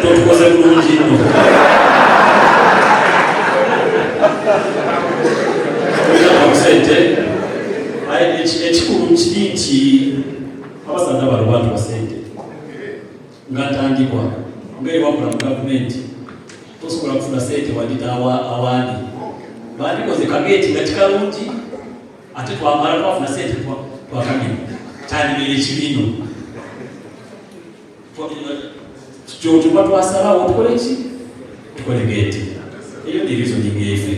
tukoze bulungi nnyo. Sente ekikulu kiri nti abasanda bano bantu basente ngatandikwa ngaewakula mu gavumenti tosobola kufuna sente wadita awandi bandikoze kageeti nga kikalungi ate twamala twafuna sente twakagima tandibera ekibino tuba twasalawo tukole ki? Tukole geeti. Eyo ndi reasoning yaife.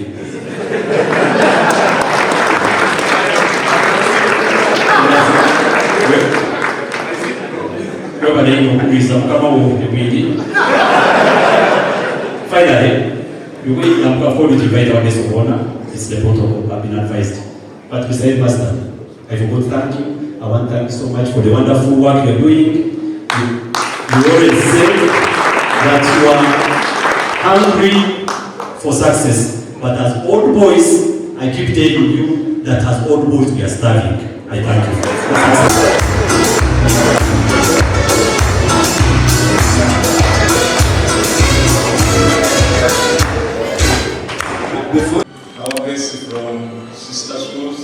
Wewe ndio kuuliza kama Mwiri. Finally, you will have afford to invite our guest of honor. It's the protocol I've been advised. But besides Master, I forgot to thank you. I want to thank you so much for the wonderful work you're doing. You always say that you are hungry for success, but as old boys, I keep telling you that as old boys we are starving. I thank you for success. Our guests from sister schools,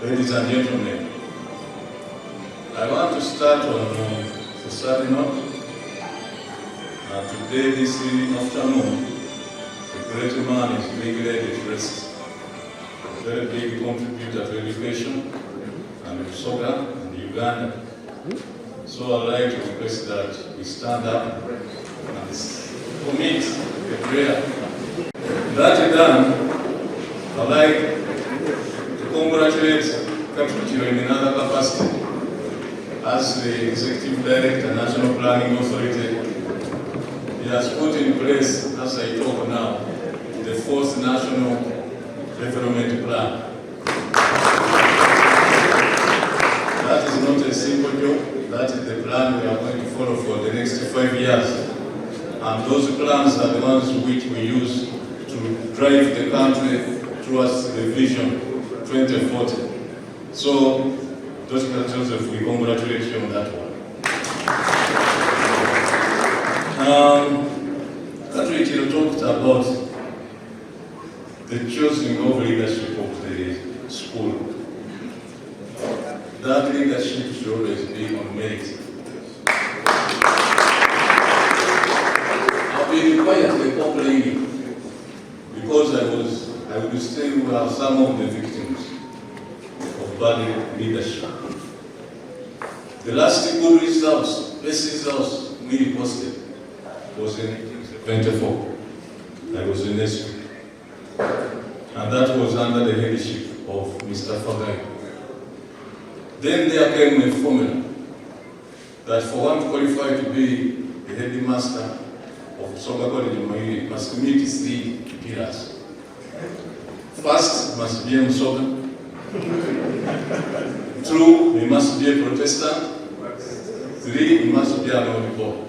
ladies and gentlemen, I want to start on the study note. Today, this afternoon, the great man is being laid at rest. A very big contributor to education and Busoga and Uganda. So I'd like to request that we stand up and commit a prayer. That done, I'd like to congratulate Kapchiro in another capacity as the Executive Director, National Planning Authority, he has put in place, as I talk now, the 4th National Development Plan. That is not a simple job. That is the plan we are going to follow for the next 5 years. And those plans are the ones which we use to drive the country towards the vision 2040. So, Dr. Joseph, we congratulate you on that one. Patrick, you talked about the choosing of leadership of the school. That leadership should always be on merit. I've been quietly complaining because I would say we are some of the victims of bad leadership. The last good results, best results we posted was in 24. I was in SQ. And that was under the leadership of Mr. Bageya. Then there came a formula that for one to qualify to be the headmaster of Busoga College Mwiri must meet 3 pillars. First, must be a Busoga. 2, he must be a Protestant. 3, he must be an old boy.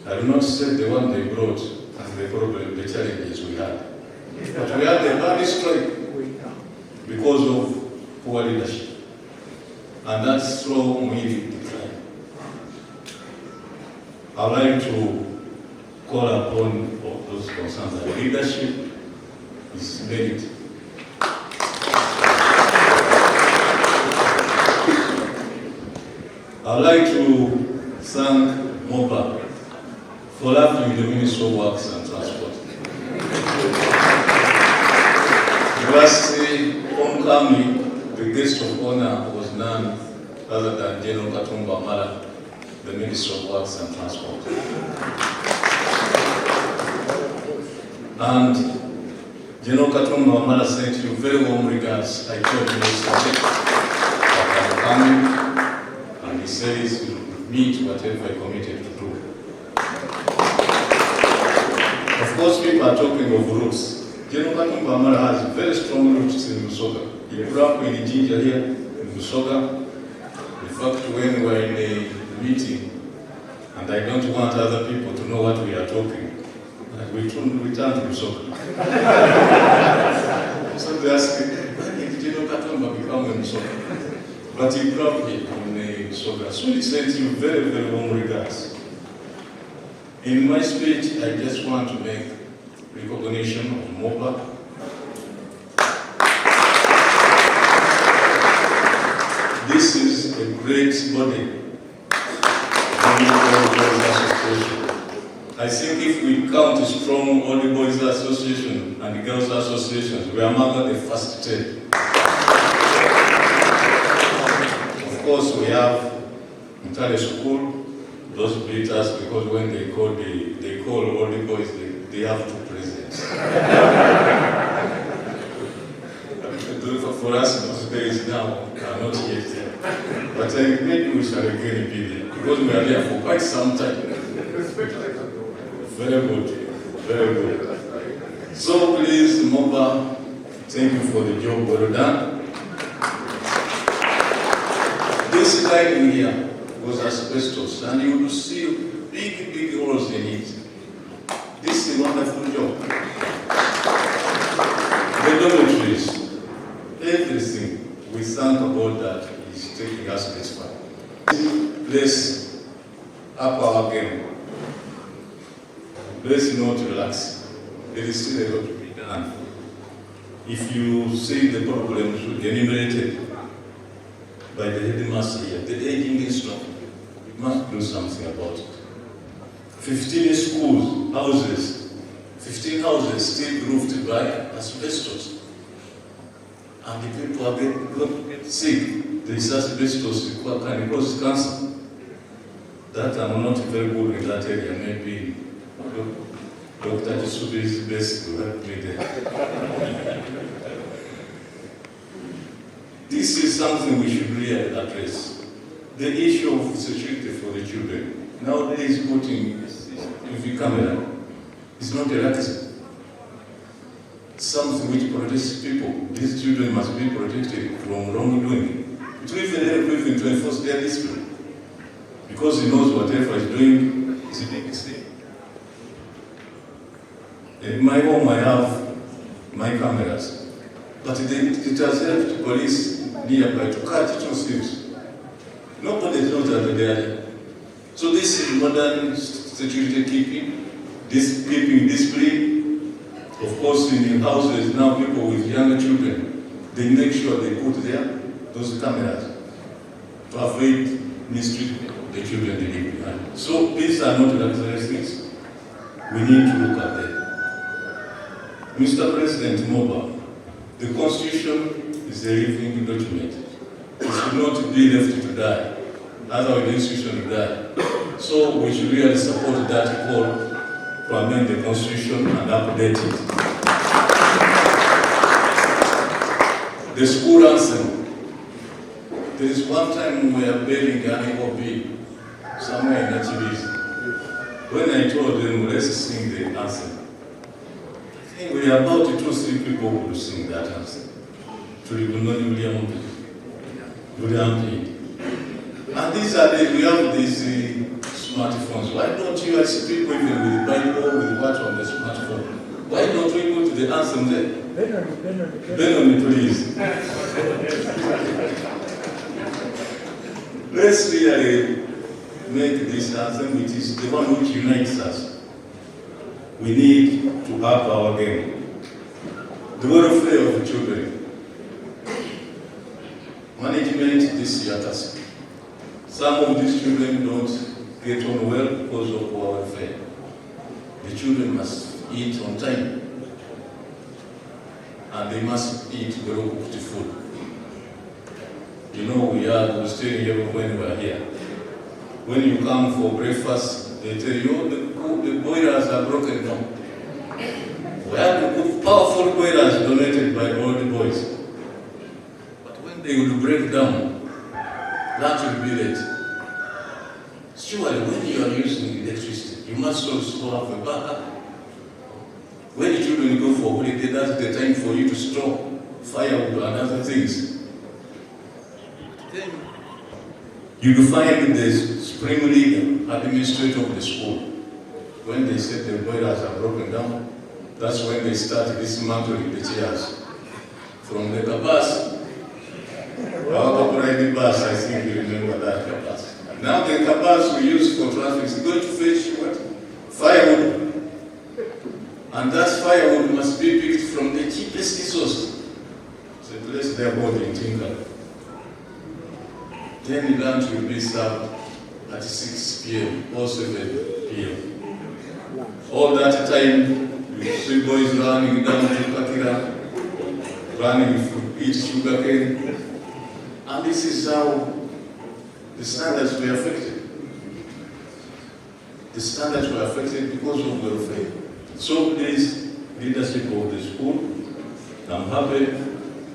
I will not say the one they brought and the problem, the challenges we had. But we had a bad strike because of poor leadership. And that's slow Mwiri decline. I'd like to call upon all those concerns that leadership is merit. I'd like to thank MOBA for having the Ministry of Works and Transport. Last homecoming, the guest of honor was none other than General Katumba Mala, the Minister of Works and Transport. And General Katumba Mala sent you very warm regards. I told him yesterday that I'm coming, and he says he will meet whatever I committed to do. Of course, people are talking of roots. General Katumba Mala has very strong roots in Busoga. He grew up in Jinja here, in Busoga. In fact, when we were in a meeting, and I don't want other people to know what we are talking, we returned to Busoga. So they asked me, when did General Katumba become a Busoga? But he grew up here in Busoga. So he sent you very, very warm regards. In my speech, I just want to make recognition of MOBA. This is a great body, Mwiri Old Boys Association. I think if we count strong Old Boys Association and Girls Associations, we are among the first 10. Of course, we have entire school, those beaters, because when they call Old Boys, they have 2 presidents. For us, those days now are not yet there. But maybe we shall again be there, because we are there for quite some time. Very good, very good. So please, MOBA, thank you for the job well done. This lighting here was asbestos, and you will see big, big holes in it. This is a wonderful job. The dormitories, everything, we thank about that is taking us this far. Let's up our game. Let's not relax. There is still a lot to be done. If you see the problems enumerated by the headmaster here, the aging instructor, we must do something about it. 15 schools, houses, 15 houses still roofed by asbestos. And the people are going to get sick. This asbestos can cause cancer. That I'm not very good in that area. Maybe Dr. Jisubi is best to help me there. This is something we should really address. The issue of security for the children. Nowadays, putting UV camera is not a luxury. Something which protects people. These children must be protected from wrongdoing. It will even help even to enforce their discipline. Because he knows whatever he's doing is a big mistake. In my home, I have my cameras. But it has helped police nearby to catch those things. Nobody knows that they are there. So this is modern security keeping discipline. Of course, in houses now, people with younger children, they make sure they put those cameras to avoid mistreatment of the children they leave behind. So these are not luxurious things. We need to look at them. Mr. President MOBA, the Constitution is a living document. It should not be left to die. Otherwise, the institution will die. So we should really support that call to amend the Constitution and update it. The school anthem. There is one time we were building an MOB somewhere in Achibis. When I told them, let's sing the anthem, I think we are about 2 or 3 people who will sing that anthem. And these are we have these smartphones. Why don't you ask people even with the Bible, with what on the smartphone? Why don't we put the anthem there? Ben on it, please. Let's really make this anthem, which is the one which unites us. We need to up our game. The welfare of the children. Management this year task. Some of these children don't get on well because of our welfare. The children must eat on time. And they must eat well-cooked food. You know, we were staying here when we were here. When you come for breakfast, they tell you, oh, the boilers are broken down. We have powerful boilers donated by Old Boys. But when they will break down, that will be late. Surely, when you are using electricity, you must also have a backup. When the children go for holiday, that's the time for you to store firewood and other things. Then you will find the spring leader, administrator of the school. When they said the boilers are broken down, that's when they start dismantling the chairs. From the cabas, our operating bus, I think you remember that cabas. Now the cabas we use for traffic is going to fetch what? Firewood. And that firewood must be picked from the cheapest source. So place their body in Jinja. Then lunch will be served at 6 p.m. or 7 p.m. All that time, you see boys running down to Kakira, running to eat sugarcane. And this is how the standards were affected. The standards were affected because of welfare. So please, leadership of the school, I'm happy,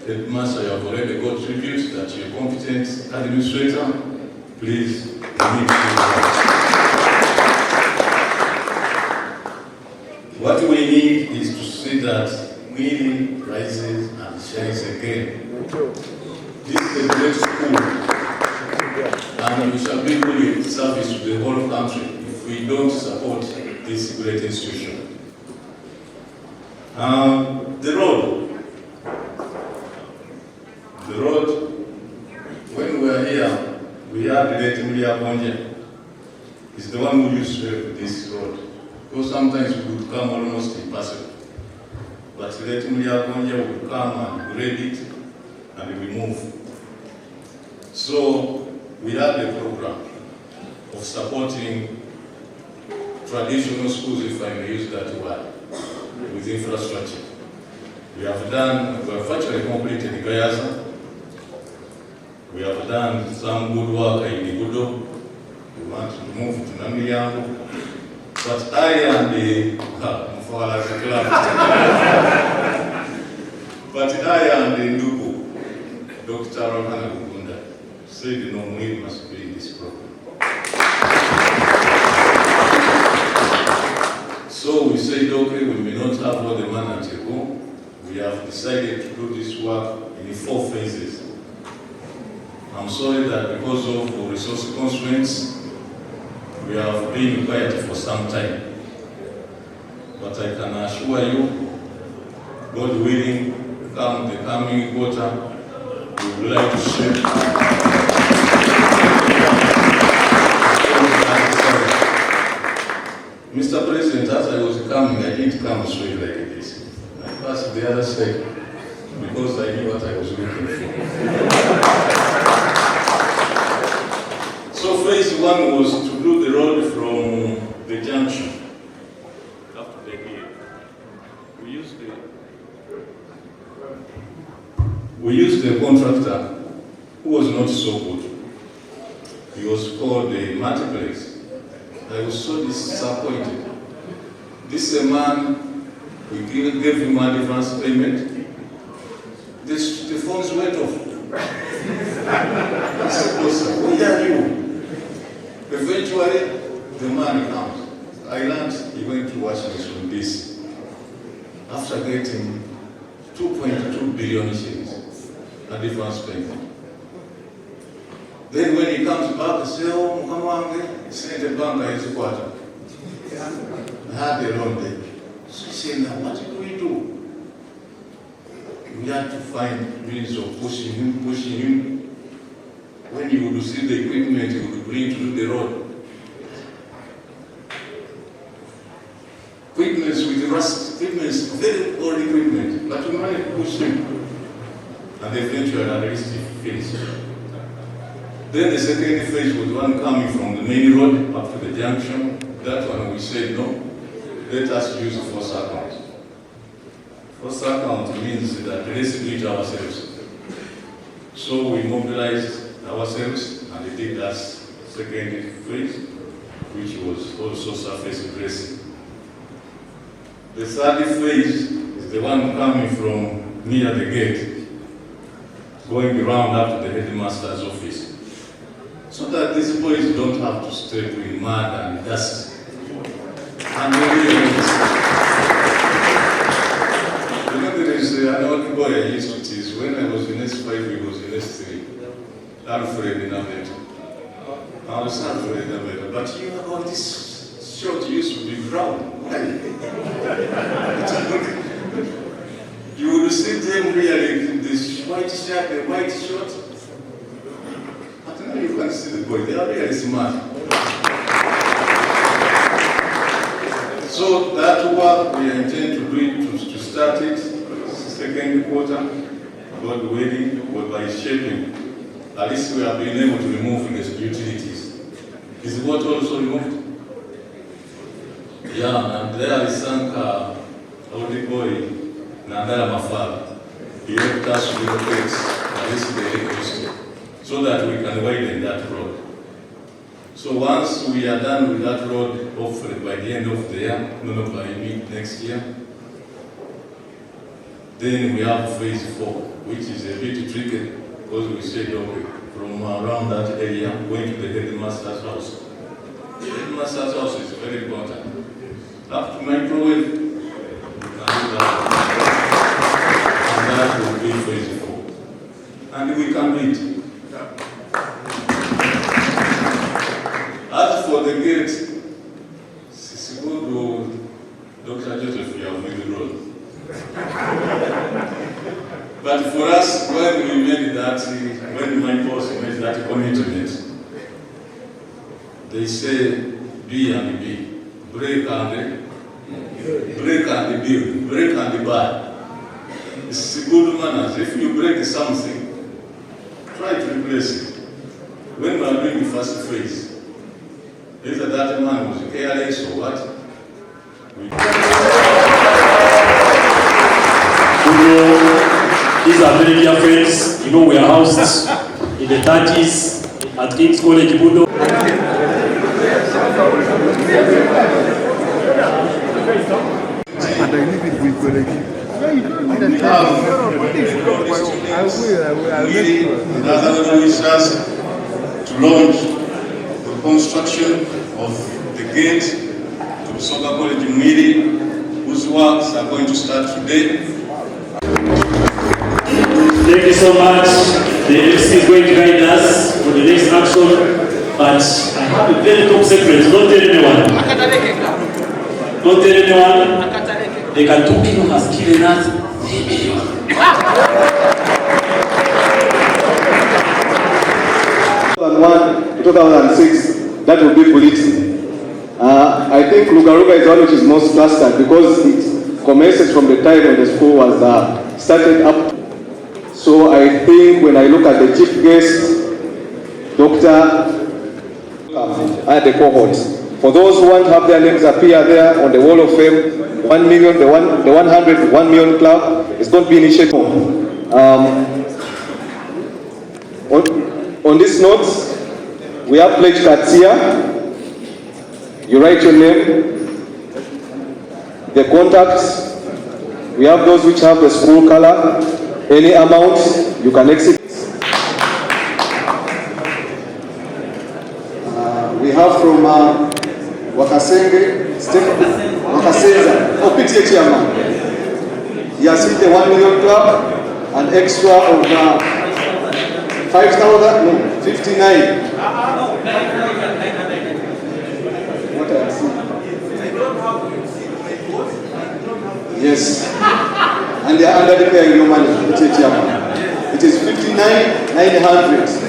Headmaster, you have already got tribute that you're a competent administrator. Please, you need to what we need is to see that Mwiri rises and shines again. This is a great school, and we shall be doing service to the whole country if we don't support this great institution. The road, when we were here, we had the Mwiri is the one who used to help this road. Because sometimes we would come almost impossible. But Mwiri would come and grade it and we move. So we had a program of supporting traditional schools, if I may use that word, with infrastructure. We have actually completed Gayaza. We have done some good work in Igudo. We want to move to Namiyambo. But I and the Muvawala as a club. But I and the Ndugu, Dr. Rohana Gugunda, said no, Mwiri must be in this program. said, okay, we may not have all the money to go. We have decided to do this work in 4 phases. I'm sorry that because of resource constraints, we have been quiet for some time. But I can assure you, God willing, come the coming quarter, we would like to share. Mr. President, as I was coming, I didn't come straight like this. I passed the other side because I knew what I was looking for. So phase 1 was to do the road from the junction up to the gate. We used the contractor who was not so good. He was called the Multiplex. I was so disappointed. This is a man, we gave him advance payment. The phones went off. I said, where are you? Eventually, the man comes. I learned he went to Washington, D.C. after getting 2.2 billion shillings advance payment. Then when he comes back, he says, oh, Mukamawange, send the bank is quarter. I had a loan there. So he said, now what do we do? We had to find means of pushing him. When he would receive the equipment, he would bring to do the road. Equipment with rust, very old equipment, but we managed to push him. And eventually, at least he finished. Then the second phase was one coming from the main road up to the junction. That one we said no, let us use the first account. First account means that let's do it ourselves. So we mobilized ourselves and we did that second phase, which was also surface dressing. The third phase is the one coming from near the gate, going around up to the headmaster's office, so that these boys don't have to step in mud and dust. And there is an old boy I used to tease. When I was in S5, he was in S3. Alfred Renovate. I was Alfred Renovate. But you know, this shirt used to be brown. Why? You would see them really in this white shirt, the white shirt. You can see the boy, they are really smart. So that work we intend to do it, to start it, second quarter, God willing, by shaping. At least we have been able to remove the utilities. Is what also removed? Yeah, and there is some old boy, Nandara Mafala. He helped us to relocate, at least the electricity, so that we can widen that road. So once we are done with that road, hopefully by the end of the year, by mid next year, then we have phase 4, which is a bit tricky because we said, okay, from around that area, going to the headmaster's house. The headmaster's house is very important. Up to microwave, we can do that. And that will be phase 4. And we can do it. As for the gate, Sibukule, Dr. Joseph, you have made the road. But for us, when we made that, when my boss made that commitment, they say B and B, break and build, break and buy. It's good manners. If you break something, try to replace it. When we are doing the first phase, either that man was careless or what? These are very dear friends. You know, we are housed in the 30s at King's College Budo. To launch the construction of the gate to Busoga College Mwiri whose works are going to start today. Thank you so much. The MC is going to guide us for the next action, but I have a very top secret. Don't tell anyone. Don't tell anyone. The Katuki has given us 3 million. 2006, that will be political. I think Lugaruga is one which is most clustered because it commences from the time when the school was started up. So I think when I look at the chief guest, Dr. at the cohorts. For those who want to have their names appear there on the wall of fame, 1 million, the 100 1 million club is going to be initiated. On this note, we have pledge cards here. You write your name, the contacts. We have those which have the school color. Any amount you can exit. We have from Wakasenza, Kyeyamwa. He has hit the 1 million club, an extra of 59. What I see. Yes. And they are underpaying your money, Kyeyamwa. It is 59,900.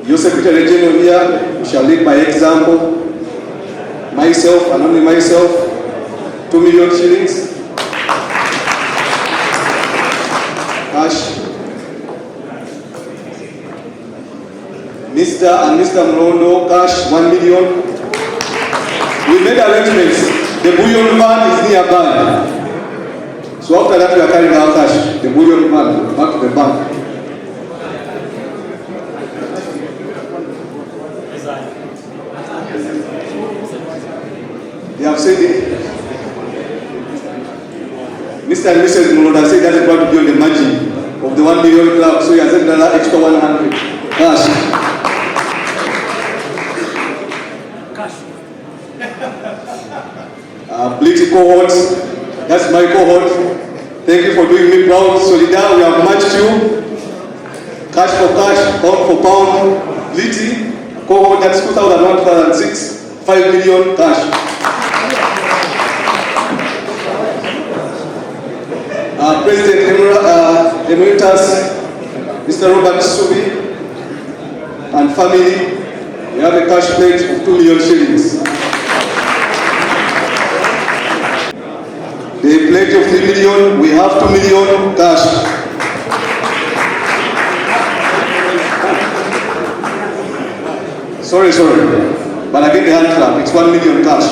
Your Secretary General here shall lead by example. Myself, and only myself, 2 million shillings. Cash. Mr. and Mr. Mrondo, cash 1 million. We made arrangements. The bullion van is nearby. So after that we are carrying our cash, the bullion van, back to the bank. They have said it. Mr. and Mrs. Muloda said that is going to be on the margin of the 1 million club, so he has said another extra 100 cash. Political cohort, that's my cohort. Thank you for doing me proud. Solidar, we have matched you. Cash for cash, pound for pound. Liti, cohort, that's 2001, 2006, 5 million cash. President Emeritus, Mr. Robert Subi, and family, we have a cash pledge of 2 million shillings. The pledge of 3 million, we have 2 million cash. Sorry. But again, the hand clap, it's 1 million cash.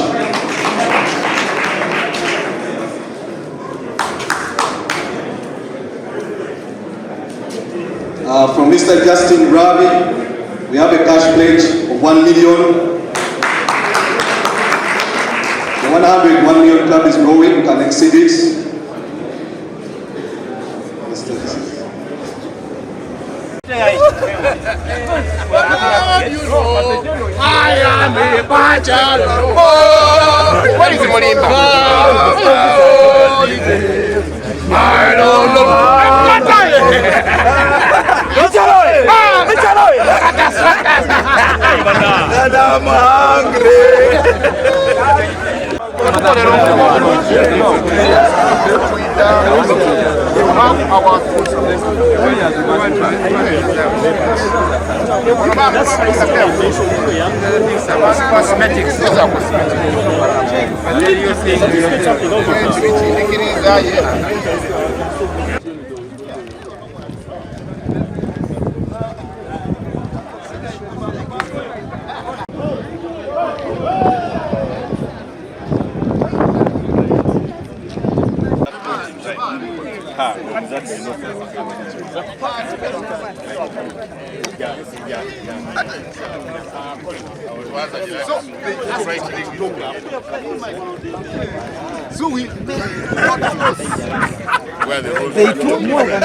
From Mr. Justin Ravi, we have a cash pledge of 1 million. The 100 1 million club is growing, we can exceed it. I am a bachelor. What is the money in I don't know. I'm hungry. Cosmetics. So we they took more than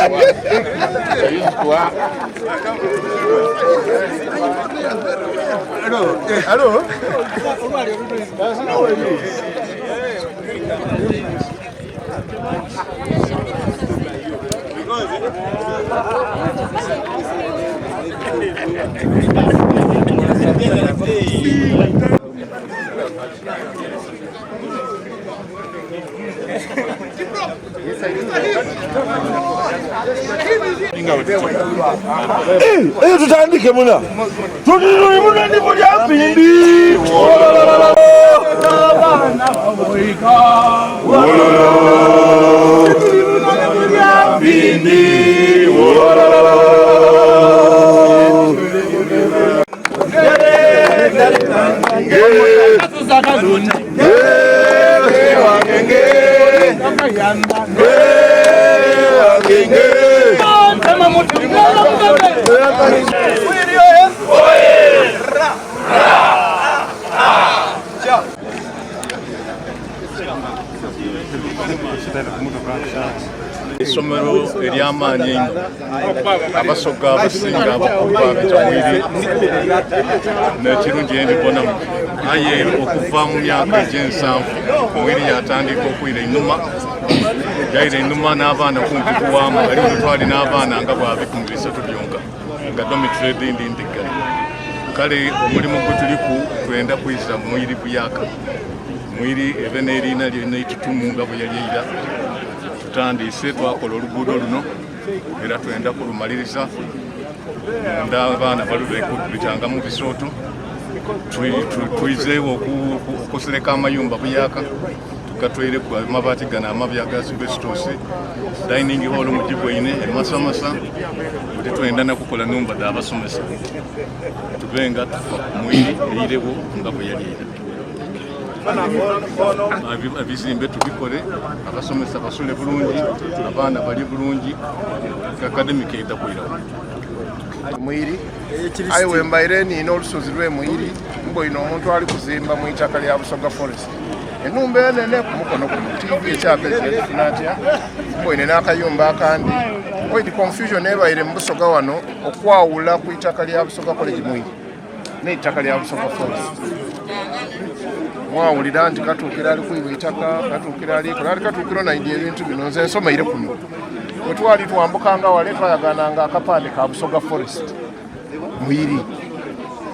Hello? Tutandike muna. Tutandike muna ndipo japindi. Isomero ery'amaanyi ennyo abasoga abasinga abakuba Mwiri n'ekirungi embibonamu aye okuva mu myaka egy'ensanvu Mwiri yatandika okwira ennuma yaira ennuma n'abaana kumpi kuwaamu ali olutwali n'abaana nga bw'abikumi bisatu byonka nga dormitory ndindiggali kale omulimu gwe tuliku twenda kuyisa Mwiri buyaka Mwiri ebe n'eriina ly'eitutumu nga bwe yali eira tutandise twakola oluguudo luno era twenda kulumaliriza munda abaana balubitanga mu bisooto twizeewo okusereka amayumba buyaka tugatwere ku mabaati gano amabya ga asbestos dining hall mugibwaine emasamasa ate twenda nakukola numba d'abasomesa tubenga tufa Mwiri eirewo nga bwe yali ebizimbe tubikole abasomesa basule bulungi abaana bali bulungi academic etakwirawo Mwiri aiwe mbaire nina olusozi lwe Mwiri mboine omuntu ali kuzimba mu itaka lya Busoga Forest enumba enene ku mukono ku TV ekyapa ekifuna atya mboine n'akayumba akandi oidi confusion ebaire mu Busoga wano okwawula ku itaka lya Busoga College Mwiri n'itaka lya Busoga Forest mwawulira nti katuukira ali kuiba itaka katuukira ali katuukiro naidi ebintu bino nze nsomeire kuno bwe twali twambukanga wale twayagananga akapande ka Busoga Forest Mwiri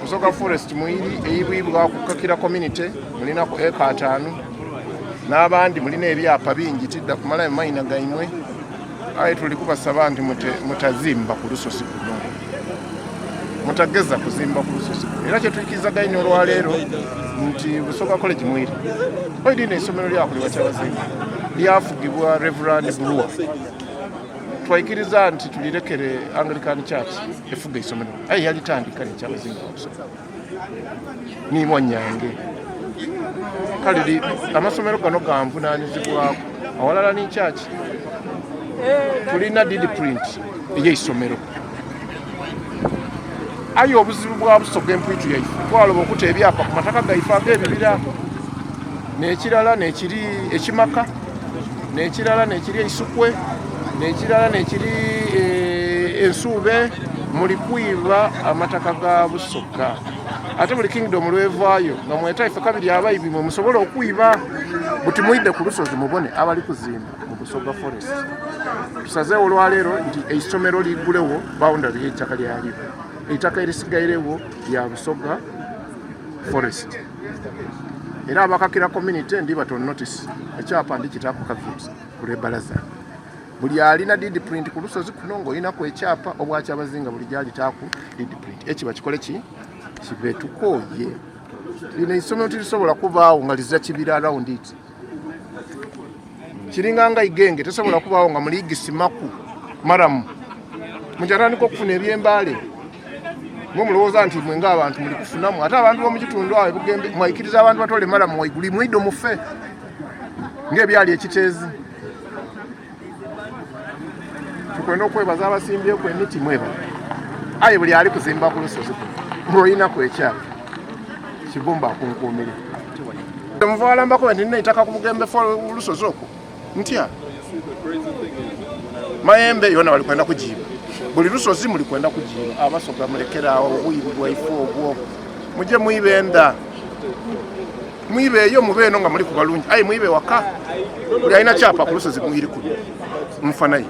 Busoga Forest Mwiri eyibwibwa kukakira community mulinako eka 5 n'abandi mulina ebyapa bingi tidda kumala mayina gaimwe aye tuli kubasaba nti mutazimba ku lusozi kuno mutageza kuzimba ku lusozi era kye tulikizaganya olwaleero nti Busoga College Mwiri oidi n'essomero lyakulibwa kyabazimba lyafugibwa Reverend Brewer twaikiriza nti tulirekere Anglican Church efuga isomero aye yalitandika nekyabazimba Busoga niibwa Nyange kale amasomero gano ganvunaanyizibwako awalala ni church tulina deed print ey'eisomero aye obuzibu bwa Busoga empwitu yaife twaloba okuta ebyapa ku mataka gaife ag'ebibira n'ekirala n'ekiri ekimaka n'ekirala n'ekiri eisukwe n'ekirala n'ekiri ensuube muli kwiba amataka ga Busoga ate buli kingdom lwevaayo nga mwetaife kabiri abayibi mwe musobola okwiba buti muyidde ku lusozi mubone abali kuzimba mu Busoga Forest tusazeewo olwaleero nti eisomero liggulewo boundary y'ettaka lyalyo eitaka erisigairewo lya Busoga Forest era abakakira community ndi baton notice ekyapa ndikitaako kaviti kulebalaza buli alina deed print ku lusozi kuno ng'oyinako ekyapa obwakyabazinga buli gyalitaaku deed print ekiba kikole ki kibe tukooye lino isomero tirisobola kubaawo nga liza kibira around it kiringa nga igenge tesobola kubaawo nga muligisimaku maramu mujatandika okufuna ebyembaale mulowooza nti mwe ng'abantu muli kufunamu ate abantu b'omu kitundu awo Bugembe mwaikiriza abantu batole maramu waiguli mwidde mufe ng'ebyali ekiteezi tukwenda okwebaza abasimbyeku emiti mweba aye buli ali kuzimba ku lusozi ng'oyinaku ekyapa kibumba akunkuumire Muvawala mbako nti nina itaka ku Bugembe lusozi okwo ntya mayembe yona bali kwenda kujiba buli lusozi muli kwenda kujiba abasoga mulekera awo obuyibi bwaife obwo muje mwibenda mwibeyo mubeeno nga muli ku balungi ayi mwibe waka buli alina kyapa ku lusozi Mwiri kuno mufanayo